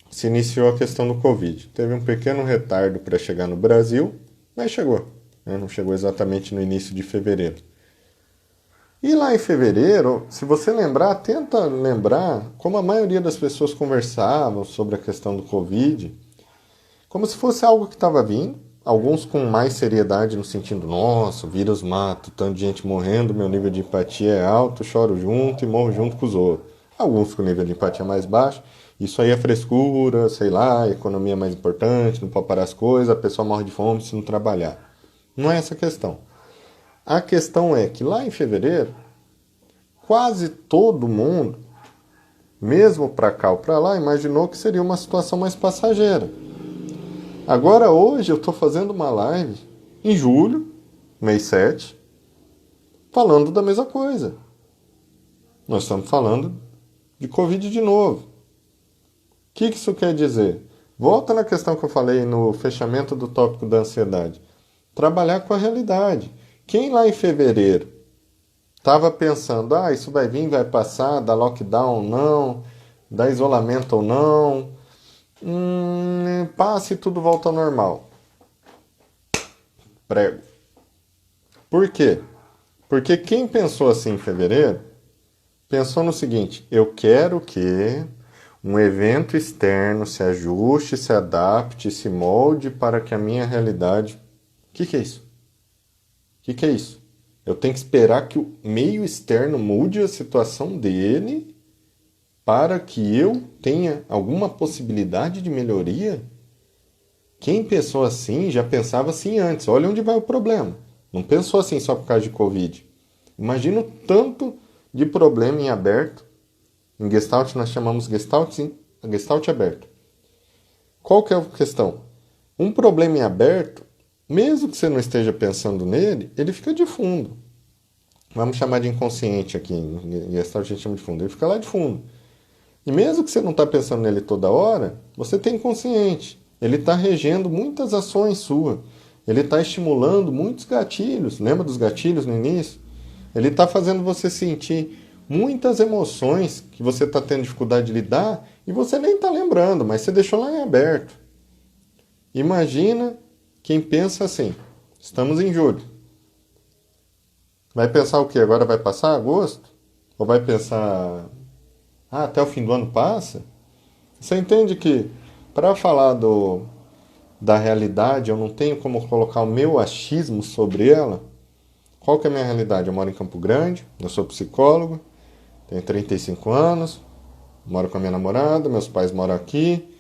se iniciou a questão do Covid. Teve um pequeno retardo para chegar no Brasil, mas chegou. Não chegou exatamente no início de fevereiro. E lá em fevereiro, se você lembrar, tenta lembrar como a maioria das pessoas conversavam sobre a questão do Covid, como se fosse algo que estava vindo, alguns com mais seriedade no sentido, nossa, o vírus mata, tanto de gente morrendo, meu nível de empatia é alto, choro junto e morro junto com os outros. Alguns com nível de empatia mais baixo, isso aí é frescura, sei lá, economia é mais importante, não pode parar as coisas, a pessoa morre de fome se não trabalhar. Não é essa a questão. A questão é que lá em fevereiro, quase todo mundo, mesmo para cá ou para lá, imaginou que seria uma situação mais passageira. Agora, hoje, eu estou fazendo uma live em julho, mês 7, falando da mesma coisa. Nós estamos falando de Covid de novo. O que isso quer dizer? Volta na questão que eu falei no fechamento do tópico da ansiedade. Trabalhar com a realidade. Quem lá em fevereiro estava pensando, isso vai vir, vai passar, dá lockdown ou não, dá isolamento ou não, passa e tudo volta ao normal. Prego. Por quê? Porque quem pensou assim em fevereiro, pensou no seguinte, eu quero que um evento externo se ajuste, se adapte, se molde para que a minha realidade... O que é isso? O que é isso? Eu tenho que esperar que o meio externo mude a situação dele para que eu tenha alguma possibilidade de melhoria? Quem pensou assim já pensava assim antes. Olha onde vai o problema. Não pensou assim só por causa de Covid. Imagina o tanto de problema em aberto. Em Gestalt nós chamamos Gestalt aberto. Qual que é a questão? Um problema em aberto, mesmo que você não esteja pensando nele, ele fica de fundo. Vamos chamar de inconsciente aqui. Em Gestalt a gente chama de fundo. Ele fica lá de fundo. E mesmo que você não está pensando nele toda hora, você tem inconsciente. Ele está regendo muitas ações suas. Ele está estimulando muitos gatilhos. Lembra dos gatilhos no início? Ele está fazendo você sentir muitas emoções que você está tendo dificuldade de lidar e você nem está lembrando, mas você deixou lá em aberto. Imagina quem pensa assim. Estamos em julho. Vai pensar o quê? Agora vai passar agosto? Ou vai pensar... até o fim do ano passa? Você entende que para falar da realidade eu não tenho como colocar o meu achismo sobre ela? Qual que é a minha realidade? Eu moro em Campo Grande, eu sou psicólogo, tenho 35 anos, moro com a minha namorada, meus pais moram aqui.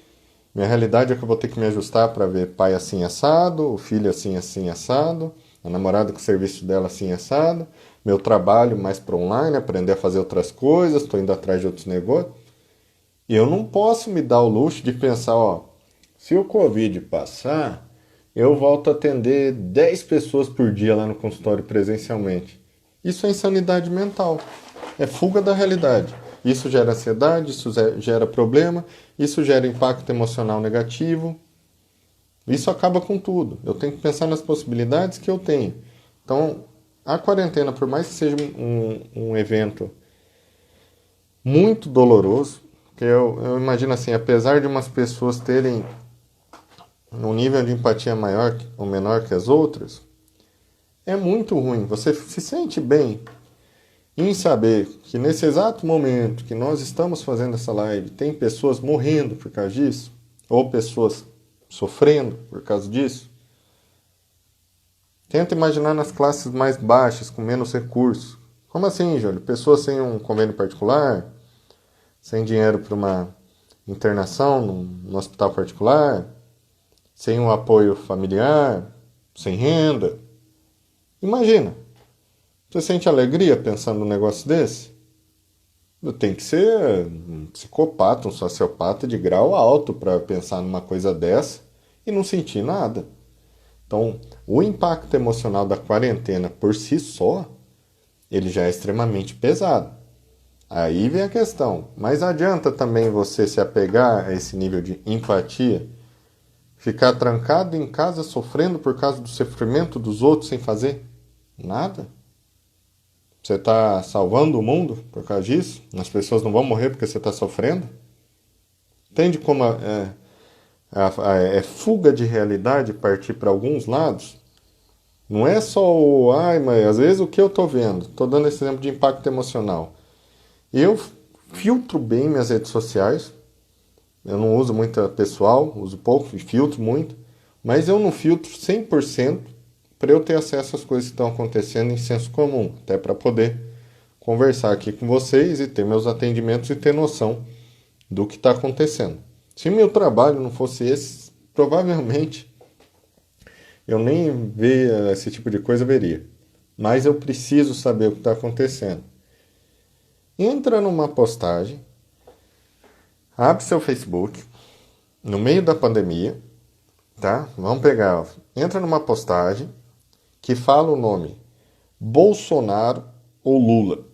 Minha realidade é que eu vou ter que me ajustar para ver pai assim assado, o filho assim assim assado, a namorada com o serviço dela assim assado, meu trabalho mais para online, aprender a fazer outras coisas, estou indo atrás de outros negócios. E eu não posso me dar o luxo de pensar, se o Covid passar, eu volto a atender 10 pessoas por dia lá no consultório presencialmente. Isso é insanidade mental. É fuga da realidade. Isso gera ansiedade, isso gera problema, isso gera impacto emocional negativo. Isso acaba com tudo. Eu tenho que pensar nas possibilidades que eu tenho. Então, a quarentena, por mais que seja um evento muito doloroso, que eu imagino assim, apesar de umas pessoas terem um nível de empatia maior ou menor que as outras, é muito ruim. Você se sente bem em saber que nesse exato momento que nós estamos fazendo essa live, tem pessoas morrendo por causa disso, ou pessoas sofrendo por causa disso. Tenta imaginar nas classes mais baixas, com menos recursos. Como assim, Júlio? Pessoas sem um convênio particular, sem dinheiro para uma internação no hospital particular, sem um apoio familiar, sem renda. Imagina. Você sente alegria pensando num negócio desse? Tem que ser um psicopata, um sociopata de grau alto para pensar numa coisa dessa e não sentir nada. Então, o impacto emocional da quarentena por si só, ele já é extremamente pesado. Aí vem a questão, mas adianta também você se apegar a esse nível de empatia? Ficar trancado em casa sofrendo por causa do sofrimento dos outros sem fazer nada? Você está salvando o mundo por causa disso? As pessoas não vão morrer porque você está sofrendo? Entende como é fuga de realidade partir para alguns lados? Não é só o, ai, mas às vezes o que eu tô vendo, tô dando esse exemplo de impacto emocional. Eu filtro bem minhas redes sociais, eu não uso muita pessoal, uso pouco e filtro muito, mas eu não filtro 100% para eu ter acesso às coisas que estão acontecendo em senso comum, até para poder conversar aqui com vocês e ter meus atendimentos e ter noção do que está acontecendo. Se meu trabalho não fosse esse, provavelmente eu nem ver esse tipo de coisa veria. Mas eu preciso saber o que está acontecendo. Entra numa postagem, abre seu Facebook, no meio da pandemia, tá? Vamos pegar, ó. Entra numa postagem que fala o nome Bolsonaro ou Lula.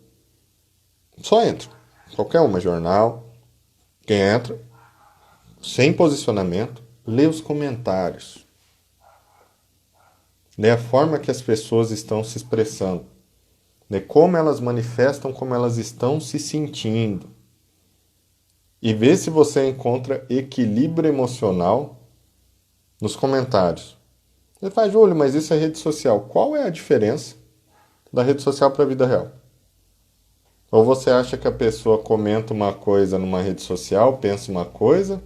Só entra. Qualquer uma, jornal. Quem entra, sem posicionamento, lê os comentários. Lê a forma que as pessoas estão se expressando. Lê como elas manifestam, como elas estão se sentindo. E vê se você encontra equilíbrio emocional nos comentários. Você faz, Júlio, mas isso é rede social. Qual é a diferença da rede social para a vida real? Ou você acha que a pessoa comenta uma coisa numa rede social, pensa uma coisa,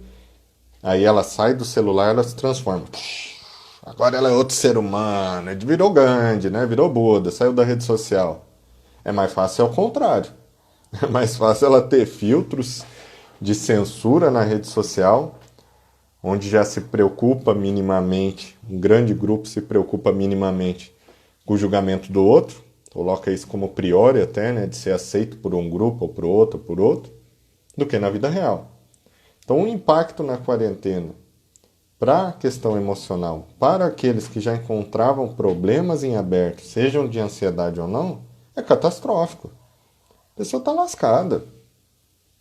aí ela sai do celular, ela se transforma. Agora ela é outro ser humano, virou Gandhi, né? Virou Buda, saiu da rede social. É mais fácil ao contrário. É mais fácil ela ter filtros de censura na rede social, onde já se preocupa minimamente, um grande grupo se preocupa minimamente com o julgamento do outro, coloca isso como priori até, né, de ser aceito por um grupo ou por outro, do que na vida real. Então o impacto na quarentena para a questão emocional, para aqueles que já encontravam problemas em aberto, sejam de ansiedade ou não, é catastrófico. A pessoa está lascada.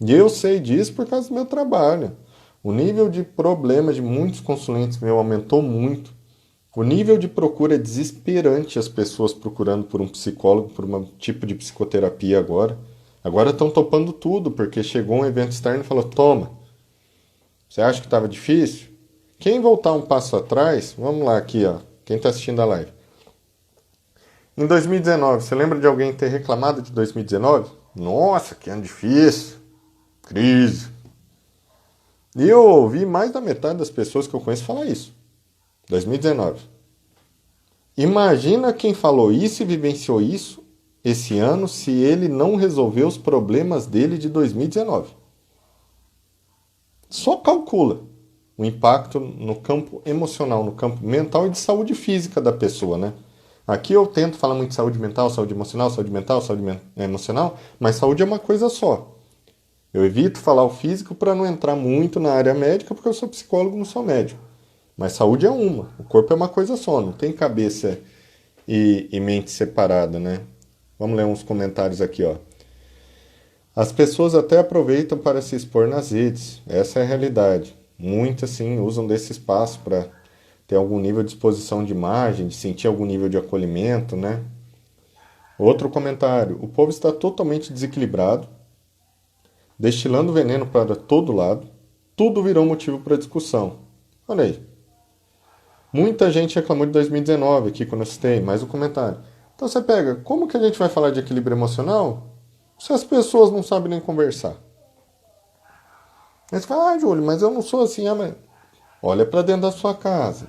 E eu sei disso por causa do meu trabalho. O nível de problema de muitos consulentes meu aumentou muito. O nível de procura é desesperante, as pessoas procurando por um psicólogo, por um tipo de psicoterapia agora. Agora estão topando tudo, porque chegou um evento externo e falou, toma, você acha que estava difícil? Quem voltar um passo atrás, vamos lá aqui, ó, quem está assistindo a live. Em 2019, você lembra de alguém ter reclamado de 2019? Nossa, que ano difícil, crise. E eu ouvi mais da metade das pessoas que eu conheço falar isso. 2019. Imagina quem falou isso e vivenciou isso esse ano se ele não resolveu os problemas dele de 2019. Só calcula o impacto no campo emocional, no campo mental e de saúde física da pessoa, né? Aqui eu tento falar muito de saúde mental, saúde emocional, saúde mental, emocional, mas saúde é uma coisa só. Eu evito falar o físico para não entrar muito na área médica, porque eu sou psicólogo, não sou médico. Mas saúde é uma, o corpo é uma coisa só, não tem cabeça e mente separada, né? Vamos ler uns comentários aqui, ó. As pessoas até aproveitam para se expor nas redes, essa é a realidade. Muitas, sim, usam desse espaço para ter algum nível de exposição de imagem, de sentir algum nível de acolhimento, né? Outro comentário, o povo está totalmente desequilibrado, destilando veneno para todo lado, tudo virou motivo para discussão. Olha aí. Muita gente reclamou de 2019 aqui quando eu citei, mais um comentário. Então você pega, como que a gente vai falar de equilíbrio emocional se as pessoas não sabem nem conversar? Aí você fala, Júlio, mas eu não sou assim. Mas... Olha para dentro da sua casa.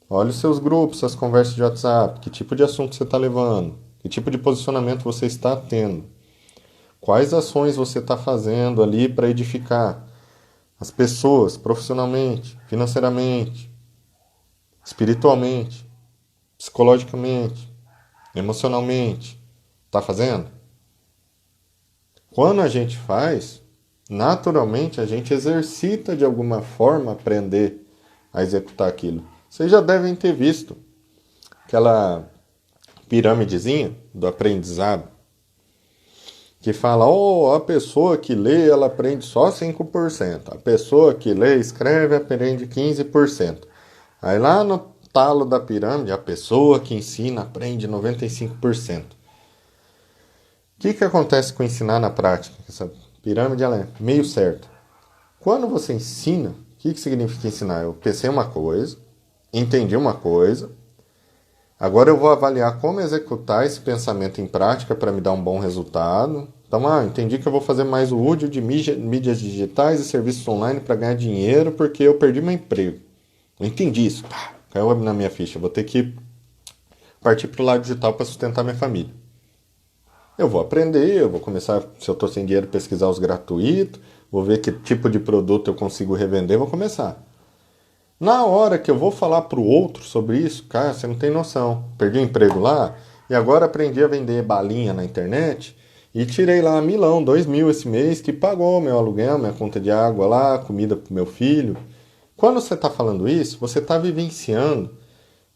Olha os seus grupos, suas conversas de WhatsApp, que tipo de assunto você está levando, que tipo de posicionamento você está tendo, quais ações você está fazendo ali para edificar as pessoas profissionalmente, financeiramente, espiritualmente, psicologicamente, emocionalmente. Está fazendo? Quando a gente faz, naturalmente a gente exercita de alguma forma aprender a executar aquilo. Vocês já devem ter visto aquela pirâmidezinha do aprendizado que fala, a pessoa que lê, ela aprende só 5%. A pessoa que lê, escreve, aprende 15%. Aí lá no talo da pirâmide, a pessoa que ensina aprende 95%. O que acontece com ensinar na prática? Essa pirâmide ela é meio certa. Quando você ensina, o que significa ensinar? Eu pensei uma coisa, entendi uma coisa, Agora eu vou avaliar como executar esse pensamento em prática para me dar um bom resultado. Então, entendi que eu vou fazer mais o útil de mídias digitais e serviços online para ganhar dinheiro porque eu perdi meu emprego. Eu entendi isso. Pá, caiu na minha ficha. Eu vou ter que partir para o lado digital para sustentar minha família. Eu vou aprender, eu vou começar, se eu estou sem dinheiro, pesquisar os gratuitos, vou ver que tipo de produto eu consigo revender, vou começar. Na hora que eu vou falar para o outro sobre isso, cara, você não tem noção. Perdi o emprego lá e agora aprendi a vender balinha na internet e tirei lá 1.000, 2.000 esse mês que pagou meu aluguel, minha conta de água lá, comida para meu filho. Quando você está falando isso, você está vivenciando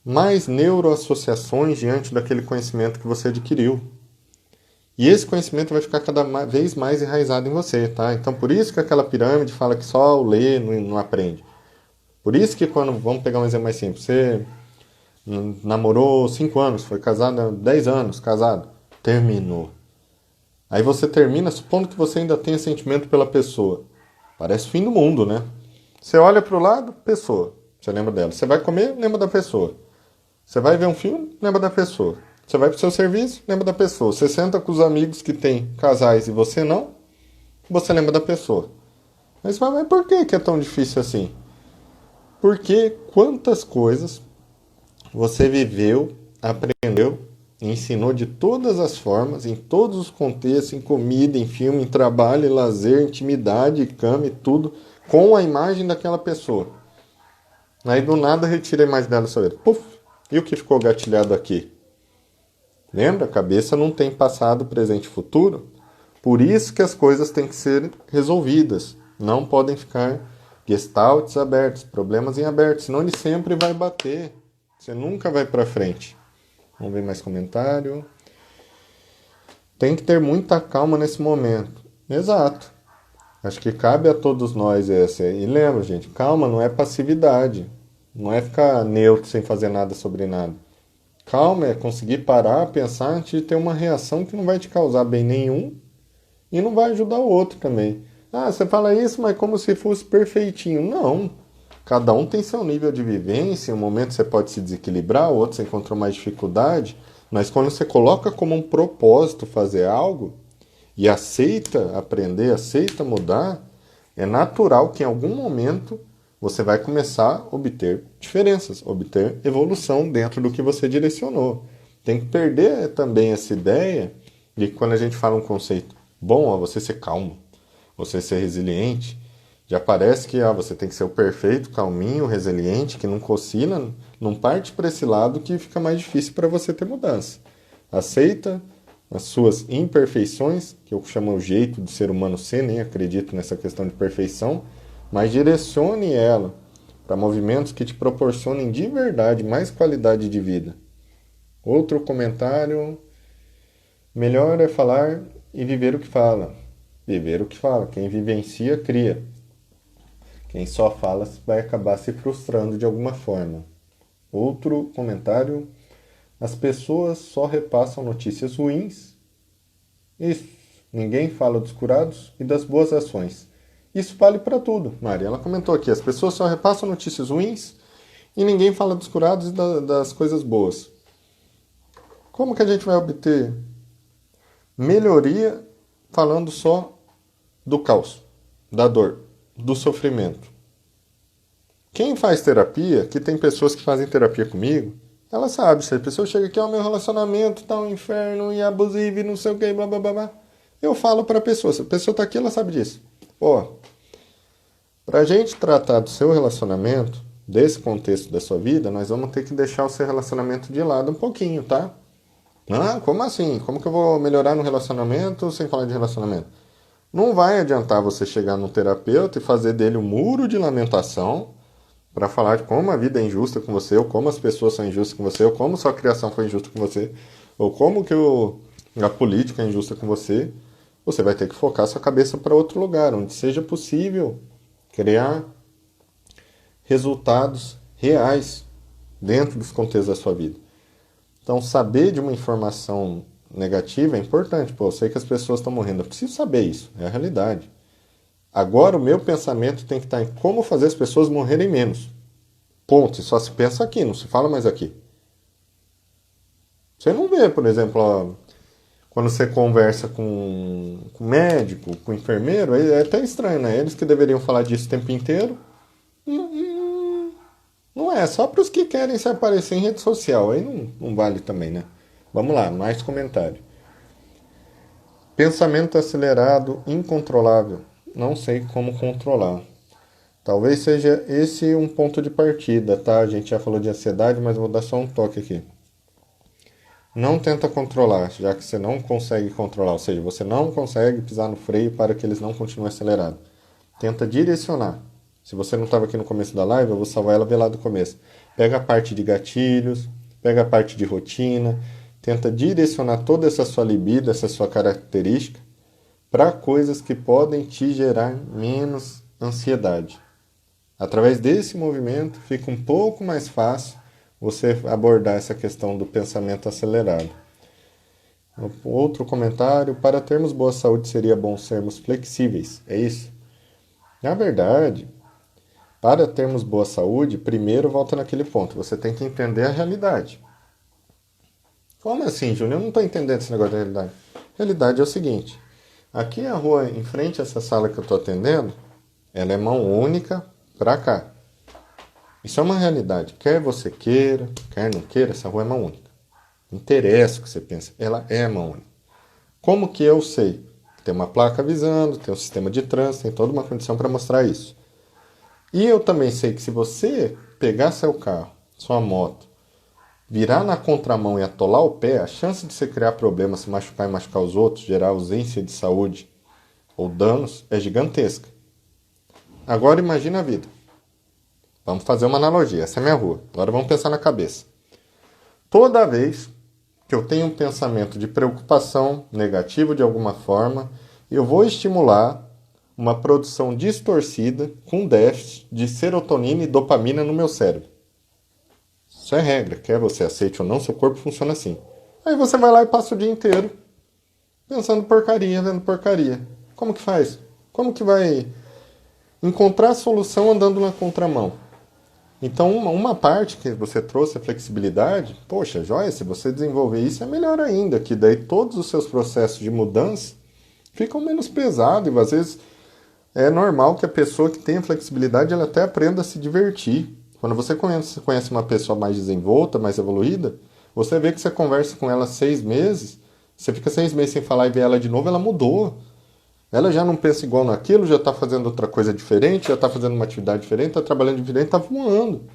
mais neuroassociações diante daquele conhecimento que você adquiriu. E esse conhecimento vai ficar cada vez mais enraizado em você, tá? Então, por isso que aquela pirâmide fala que só o ler não aprende. Por isso que quando, vamos pegar um exemplo mais simples, você namorou 5 anos, foi casado há 10 anos, casado, terminou. Aí você termina supondo que você ainda tem sentimento pela pessoa. Parece o fim do mundo, né? Você olha para o lado, pessoa, você lembra dela. Você vai comer, lembra da pessoa. Você vai ver um filme, lembra da pessoa. Você vai para o seu serviço, lembra da pessoa. Você senta com os amigos que têm casais e você não, você lembra da pessoa. Mas por que é tão difícil assim? Porque quantas coisas você viveu, aprendeu, ensinou de todas as formas, em todos os contextos, em comida, em filme, em trabalho, em lazer, intimidade, cama e tudo, com a imagem daquela pessoa. Aí do nada retira a imagem dela sua vida. Puf! E o que ficou gatilhado aqui? Lembra? A cabeça não tem passado, presente e futuro. Por isso que as coisas têm que ser resolvidas. Não podem ficar gestaltes abertos, problemas em aberto, senão ele sempre vai bater. Você nunca vai para frente. Vamos ver mais comentário. Tem que ter muita calma nesse momento. Exato. Acho que cabe a todos nós essa. E lembra, gente, calma não é passividade. Não é ficar neutro sem fazer nada sobre nada. Calma é conseguir parar, pensar antes de ter uma reação que não vai te causar bem nenhum e não vai ajudar o outro também. Você fala isso, mas como se fosse perfeitinho. Não. Cada um tem seu nível de vivência. Em um momento você pode se desequilibrar, o outro você encontrou mais dificuldade. Mas quando você coloca como um propósito fazer algo e aceita aprender, aceita mudar, é natural que em algum momento você vai começar a obter diferenças, obter evolução dentro do que você direcionou. Tem que perder também essa ideia de que quando a gente fala um conceito bom, você ser calmo, você ser resiliente, já parece que você tem que ser o perfeito, calminho, resiliente, que não cochila, não parte para esse lado que fica mais difícil para você ter mudança. Aceita as suas imperfeições, que eu chamo o jeito do ser humano ser, nem acredito nessa questão de perfeição, mas direcione ela para movimentos que te proporcionem de verdade mais qualidade de vida. Outro comentário: melhor é falar e viver o que fala. Viver o que fala. Quem vivencia, cria. Quem só fala vai acabar se frustrando de alguma forma. Outro comentário: as pessoas só repassam notícias ruins. Isso. Ninguém fala dos curados e das boas ações. Isso vale para tudo, Mari. Ela comentou aqui, as pessoas só repassam notícias ruins e ninguém fala dos curados e das coisas boas. Como que a gente vai obter melhoria falando só do caos, da dor, do sofrimento? Quem faz terapia, que tem pessoas que fazem terapia comigo, ela sabe, se a pessoa chega aqui, meu relacionamento tá um inferno e abusivo e não sei o que, blá blá blá blá. Eu falo para a pessoa, se a pessoa tá aqui, ela sabe disso. Para a gente tratar do seu relacionamento, desse contexto da sua vida, nós vamos ter que deixar o seu relacionamento de lado um pouquinho, tá? Como assim? Como que eu vou melhorar no relacionamento sem falar de relacionamento? Não vai adiantar você chegar num terapeuta e fazer dele um muro de lamentação para falar de como a vida é injusta com você, ou como as pessoas são injustas com você, ou como sua criação foi injusta com você, ou como que a política é injusta com você. Você vai ter que focar sua cabeça para outro lugar, onde seja possível criar resultados reais dentro dos contextos da sua vida. Então, saber de uma informação negativa é importante. Eu sei que as pessoas estão morrendo. Eu preciso saber isso. É a realidade. Agora, o meu pensamento tem que estar em como fazer as pessoas morrerem menos. Ponto. E só se pensa aqui, não se fala mais aqui. Você não vê, por exemplo, ó, quando você conversa com médico, com enfermeiro, é até estranho, né? Eles que deveriam falar disso o tempo inteiro. Não é, só para os que querem se aparecer em rede social. Aí não vale também, né? Vamos lá, mais comentário. Pensamento acelerado, incontrolável. Não sei como controlar. Talvez seja esse um ponto de partida, tá? A gente já falou de ansiedade, mas vou dar só um toque aqui. Não tenta controlar, já que você não consegue controlar. Ou seja, você não consegue pisar no freio para que eles não continuem acelerados. Tenta direcionar. Se você não estava aqui no começo da live, eu vou salvar ela lá do começo. Pega a parte de gatilhos, pega a parte de rotina, tenta direcionar toda essa sua libido, essa sua característica, para coisas que podem te gerar menos ansiedade. Através desse movimento, fica um pouco mais fácil você abordar essa questão do pensamento acelerado. Outro comentário, para termos boa saúde seria bom sermos flexíveis, é isso? Na verdade, para termos boa saúde, primeiro volta naquele ponto, você tem que entender a realidade. Como assim, Júnior? Eu não estou entendendo esse negócio da realidade. A realidade é o seguinte, aqui a rua, em frente a essa sala que eu estou atendendo, ela é mão única para cá. Isso é uma realidade. Quer você queira, quer não queira, essa rua é mão única. Não interessa o que você pensa, ela é mão única. Como que eu sei? Tem uma placa avisando, tem um sistema de trânsito, tem toda uma condição para mostrar isso. E eu também sei que se você pegar seu carro, sua moto, virar na contramão e atolar o pé, a chance de você criar problemas, se machucar e machucar os outros, gerar ausência de saúde ou danos, é gigantesca. Agora imagina a vida. Vamos fazer uma analogia. Essa é a minha rua. Agora vamos pensar na cabeça. Toda vez que eu tenho um pensamento de preocupação negativo de alguma forma, eu vou estimular uma produção distorcida com déficit de serotonina e dopamina no meu cérebro. Isso é regra. Quer você aceite ou não, seu corpo funciona assim. Aí você vai lá e passa o dia inteiro pensando porcaria, vendo porcaria. Como que faz? Como que vai encontrar a solução andando na contramão? Então, uma parte que você trouxe, a flexibilidade, poxa, joia, se você desenvolver isso é melhor ainda, que daí todos os seus processos de mudança ficam menos pesados. E às vezes é normal que a pessoa que tenha flexibilidade, ela até aprenda a se divertir. Quando você conhece uma pessoa mais desenvolta, mais evoluída, você vê que você conversa com ela 6 meses, você fica 6 meses sem falar e vê ela de novo, ela mudou. Ela já não pensa igual naquilo, já está fazendo outra coisa diferente, já está fazendo uma atividade diferente, está trabalhando diferente, está voando.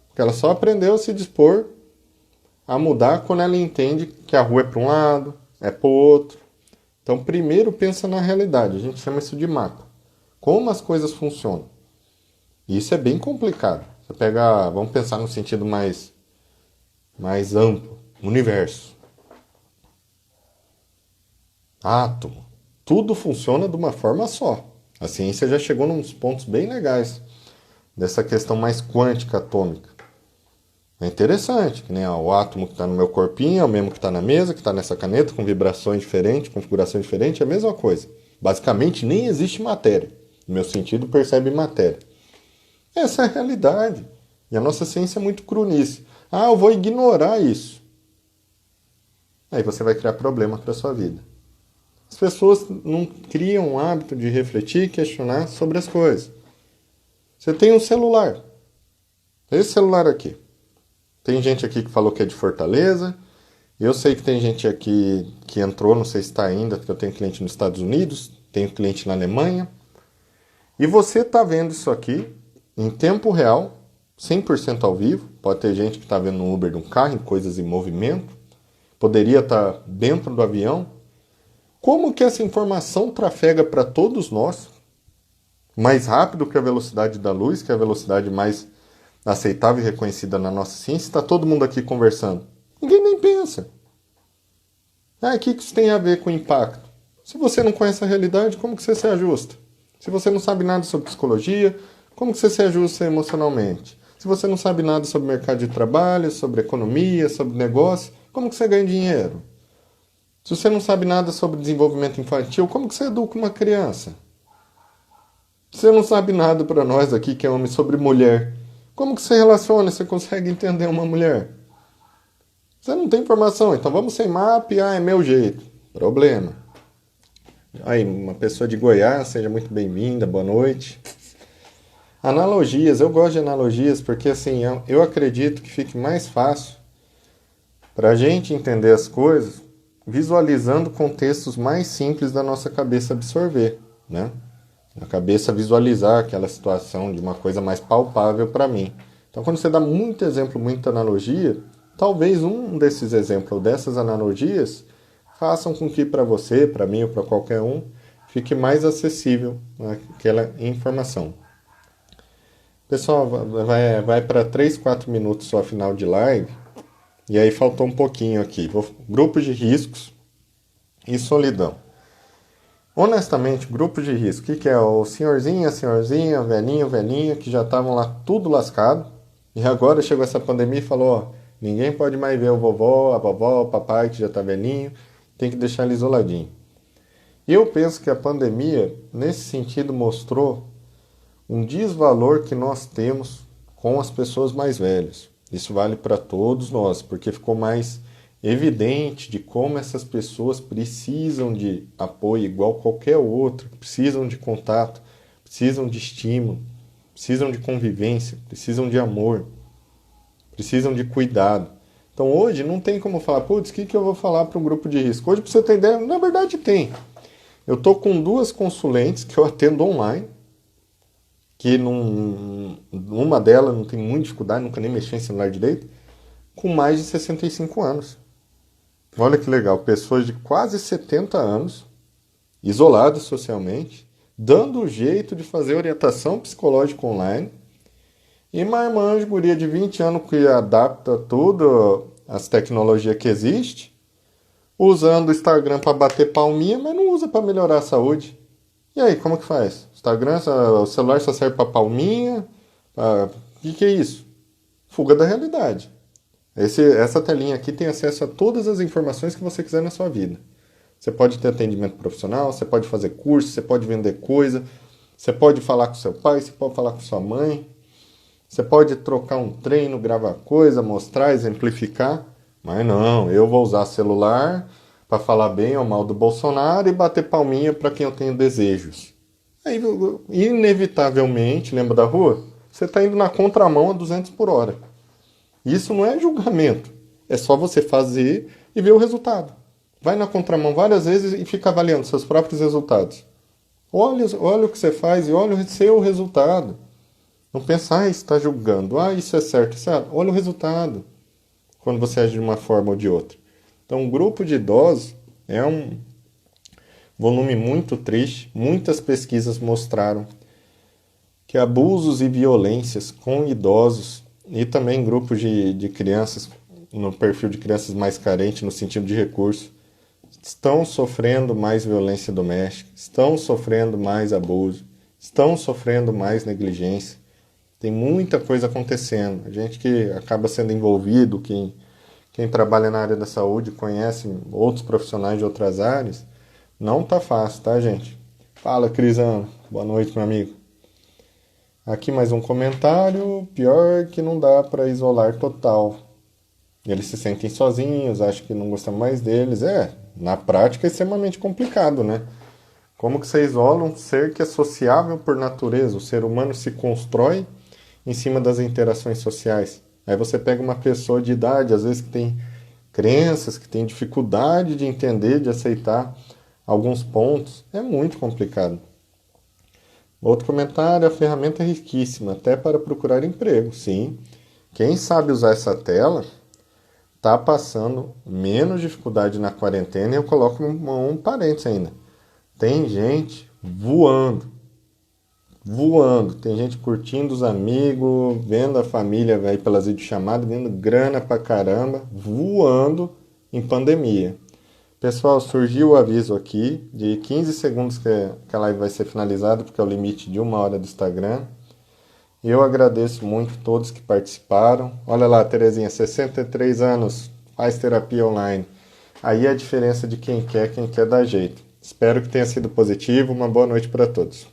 Porque ela só aprendeu a se dispor a mudar quando ela entende que a rua é para um lado, é para o outro. Então, primeiro pensa na realidade. A gente chama isso de mapa. Como as coisas funcionam. E isso é bem complicado. Você pega, vamos pensar no sentido mais amplo. Universo. Átomo. Tudo funciona de uma forma só. A ciência já chegou nos pontos bem legais dessa questão mais quântica atômica. É interessante, que nem o átomo que está no meu corpinho é o mesmo que está na mesa, que está nessa caneta, com vibrações diferentes, configurações diferentes, é a mesma coisa. Basicamente, nem existe matéria. No meu sentido, percebe matéria. Essa é a realidade. E a nossa ciência é muito cru nisso. Ah, eu vou ignorar isso. Aí você vai criar problema para a sua vida. As pessoas não criam o hábito de refletir e questionar sobre as coisas. Você tem um celular. Esse celular aqui. Tem gente aqui que falou que é de Fortaleza. Eu sei que tem gente aqui que entrou, não sei se está ainda, porque eu tenho cliente nos Estados Unidos, tenho cliente na Alemanha. E você está vendo isso aqui em tempo real, 100% ao vivo. Pode ter gente que está vendo no Uber de um carro, em coisas em movimento. Poderia estar dentro do avião. Como que essa informação trafega para todos nós, mais rápido que a velocidade da luz, que é a velocidade mais aceitável e reconhecida na nossa ciência, está todo mundo aqui conversando. Ninguém nem pensa. O que isso tem a ver com impacto? Se você não conhece a realidade, como que você se ajusta? Se você não sabe nada sobre psicologia, como que você se ajusta emocionalmente? Se você não sabe nada sobre mercado de trabalho, sobre economia, sobre negócio, como que você ganha dinheiro? Se você não sabe nada sobre desenvolvimento infantil, como que você educa uma criança? Se você não sabe nada para nós aqui, que é homem, sobre mulher, como que você relaciona, você consegue entender uma mulher? Você não tem informação, então vamos sem mapa, é meu jeito. Problema. Aí, uma pessoa de Goiás, seja muito bem-vinda, boa noite. Analogias, eu gosto de analogias porque assim, eu acredito que fique mais fácil para a gente entender as coisas visualizando contextos mais simples da nossa cabeça absorver, né? A cabeça visualizar aquela situação de uma coisa mais palpável para mim. Então, quando você dá muito exemplo, muita analogia, talvez um desses exemplos ou dessas analogias façam com que para você, para mim ou para qualquer um, fique mais acessível aquela informação. Pessoal, vai para 3, 4 minutos só final de live. E aí faltou um pouquinho aqui. Grupos de riscos e solidão. Honestamente, grupos de risco, o que é? O senhorzinho, a senhorzinha, o velhinho, velhinha, que já estavam lá tudo lascado. E agora chegou essa pandemia e falou, ó, ninguém pode mais ver o vovó, a vovó, o papai que já está velhinho, tem que deixar ele isoladinho. E eu penso que a pandemia, nesse sentido, mostrou um desvalor que nós temos com as pessoas mais velhas. Isso vale para todos nós, porque ficou mais evidente de como essas pessoas precisam de apoio igual qualquer outro, precisam de contato, precisam de estímulo, precisam de convivência, precisam de amor, precisam de cuidado. Então hoje não tem como falar, putz, o que eu vou falar para um grupo de risco? Hoje, para você ter ideia, na verdade tem. Eu estou com 2 consulentes que eu atendo online, que uma delas não tem muita dificuldade, nunca nem mexeu em celular direito, com mais de 65 anos. Olha que legal, pessoas de quase 70 anos, isoladas socialmente, dando o jeito de fazer orientação psicológica online, e marmanjo, guria de 20 anos que adapta tudo, as tecnologias que existem, usando o Instagram para bater palminha, mas não usa para melhorar a saúde. E aí, como que faz? Instagram, o celular só serve para palminha? O que é isso? Fuga da realidade. Essa telinha aqui tem acesso a todas as informações que você quiser na sua vida. Você pode ter atendimento profissional, você pode fazer curso, você pode vender coisa, você pode falar com seu pai, você pode falar com sua mãe, você pode trocar um treino, gravar coisa, mostrar, exemplificar. Mas não, eu vou usar celular para falar bem ou mal do Bolsonaro e bater palminha para quem eu tenho desejos. Aí, inevitavelmente, lembra da rua? Você está indo na contramão a 200 por hora. Isso não é julgamento. É só você fazer e ver o resultado. Vai na contramão várias vezes e fica avaliando seus próprios resultados. Olha o que você faz e olha o seu resultado. Não pensa, está julgando. Isso é certo, isso é errado. Olha o resultado. Quando você age de uma forma ou de outra. Então, um grupo de idosos é um volume muito triste. Muitas pesquisas mostraram que abusos e violências com idosos e também grupos de crianças, no perfil de crianças mais carentes, no sentido de recurso, estão sofrendo mais violência doméstica, estão sofrendo mais abuso, estão sofrendo mais negligência. Tem muita coisa acontecendo. A gente que acaba sendo envolvido, quem trabalha na área da saúde, conhece outros profissionais de outras áreas, não tá fácil, tá, gente? Fala, Crisano. Boa noite, meu amigo. Aqui mais um comentário. Pior que não dá para isolar total. Eles se sentem sozinhos, acham que não gostamos mais deles. Na prática é extremamente complicado, né? Como que você isola um ser que é sociável por natureza? O ser humano se constrói em cima das interações sociais. Aí você pega uma pessoa de idade, às vezes que tem crenças, que tem dificuldade de entender, de aceitar alguns pontos. É muito complicado. Outro comentário, a ferramenta é riquíssima, até para procurar emprego. Sim, quem sabe usar essa tela está passando menos dificuldade na quarentena, e eu coloco um parênteses ainda. Tem gente voando. Tem gente curtindo os amigos, vendo a família aí pelas videochamadas, vendo grana pra caramba, voando em pandemia. Pessoal, surgiu o aviso aqui de 15 segundos que a live vai ser finalizada, porque é o limite de 1 hora do Instagram. Eu agradeço muito todos que participaram. Olha lá, Terezinha, 63 anos, faz terapia online. Aí é a diferença de quem quer dar jeito. Espero que tenha sido positivo. Uma boa noite para todos.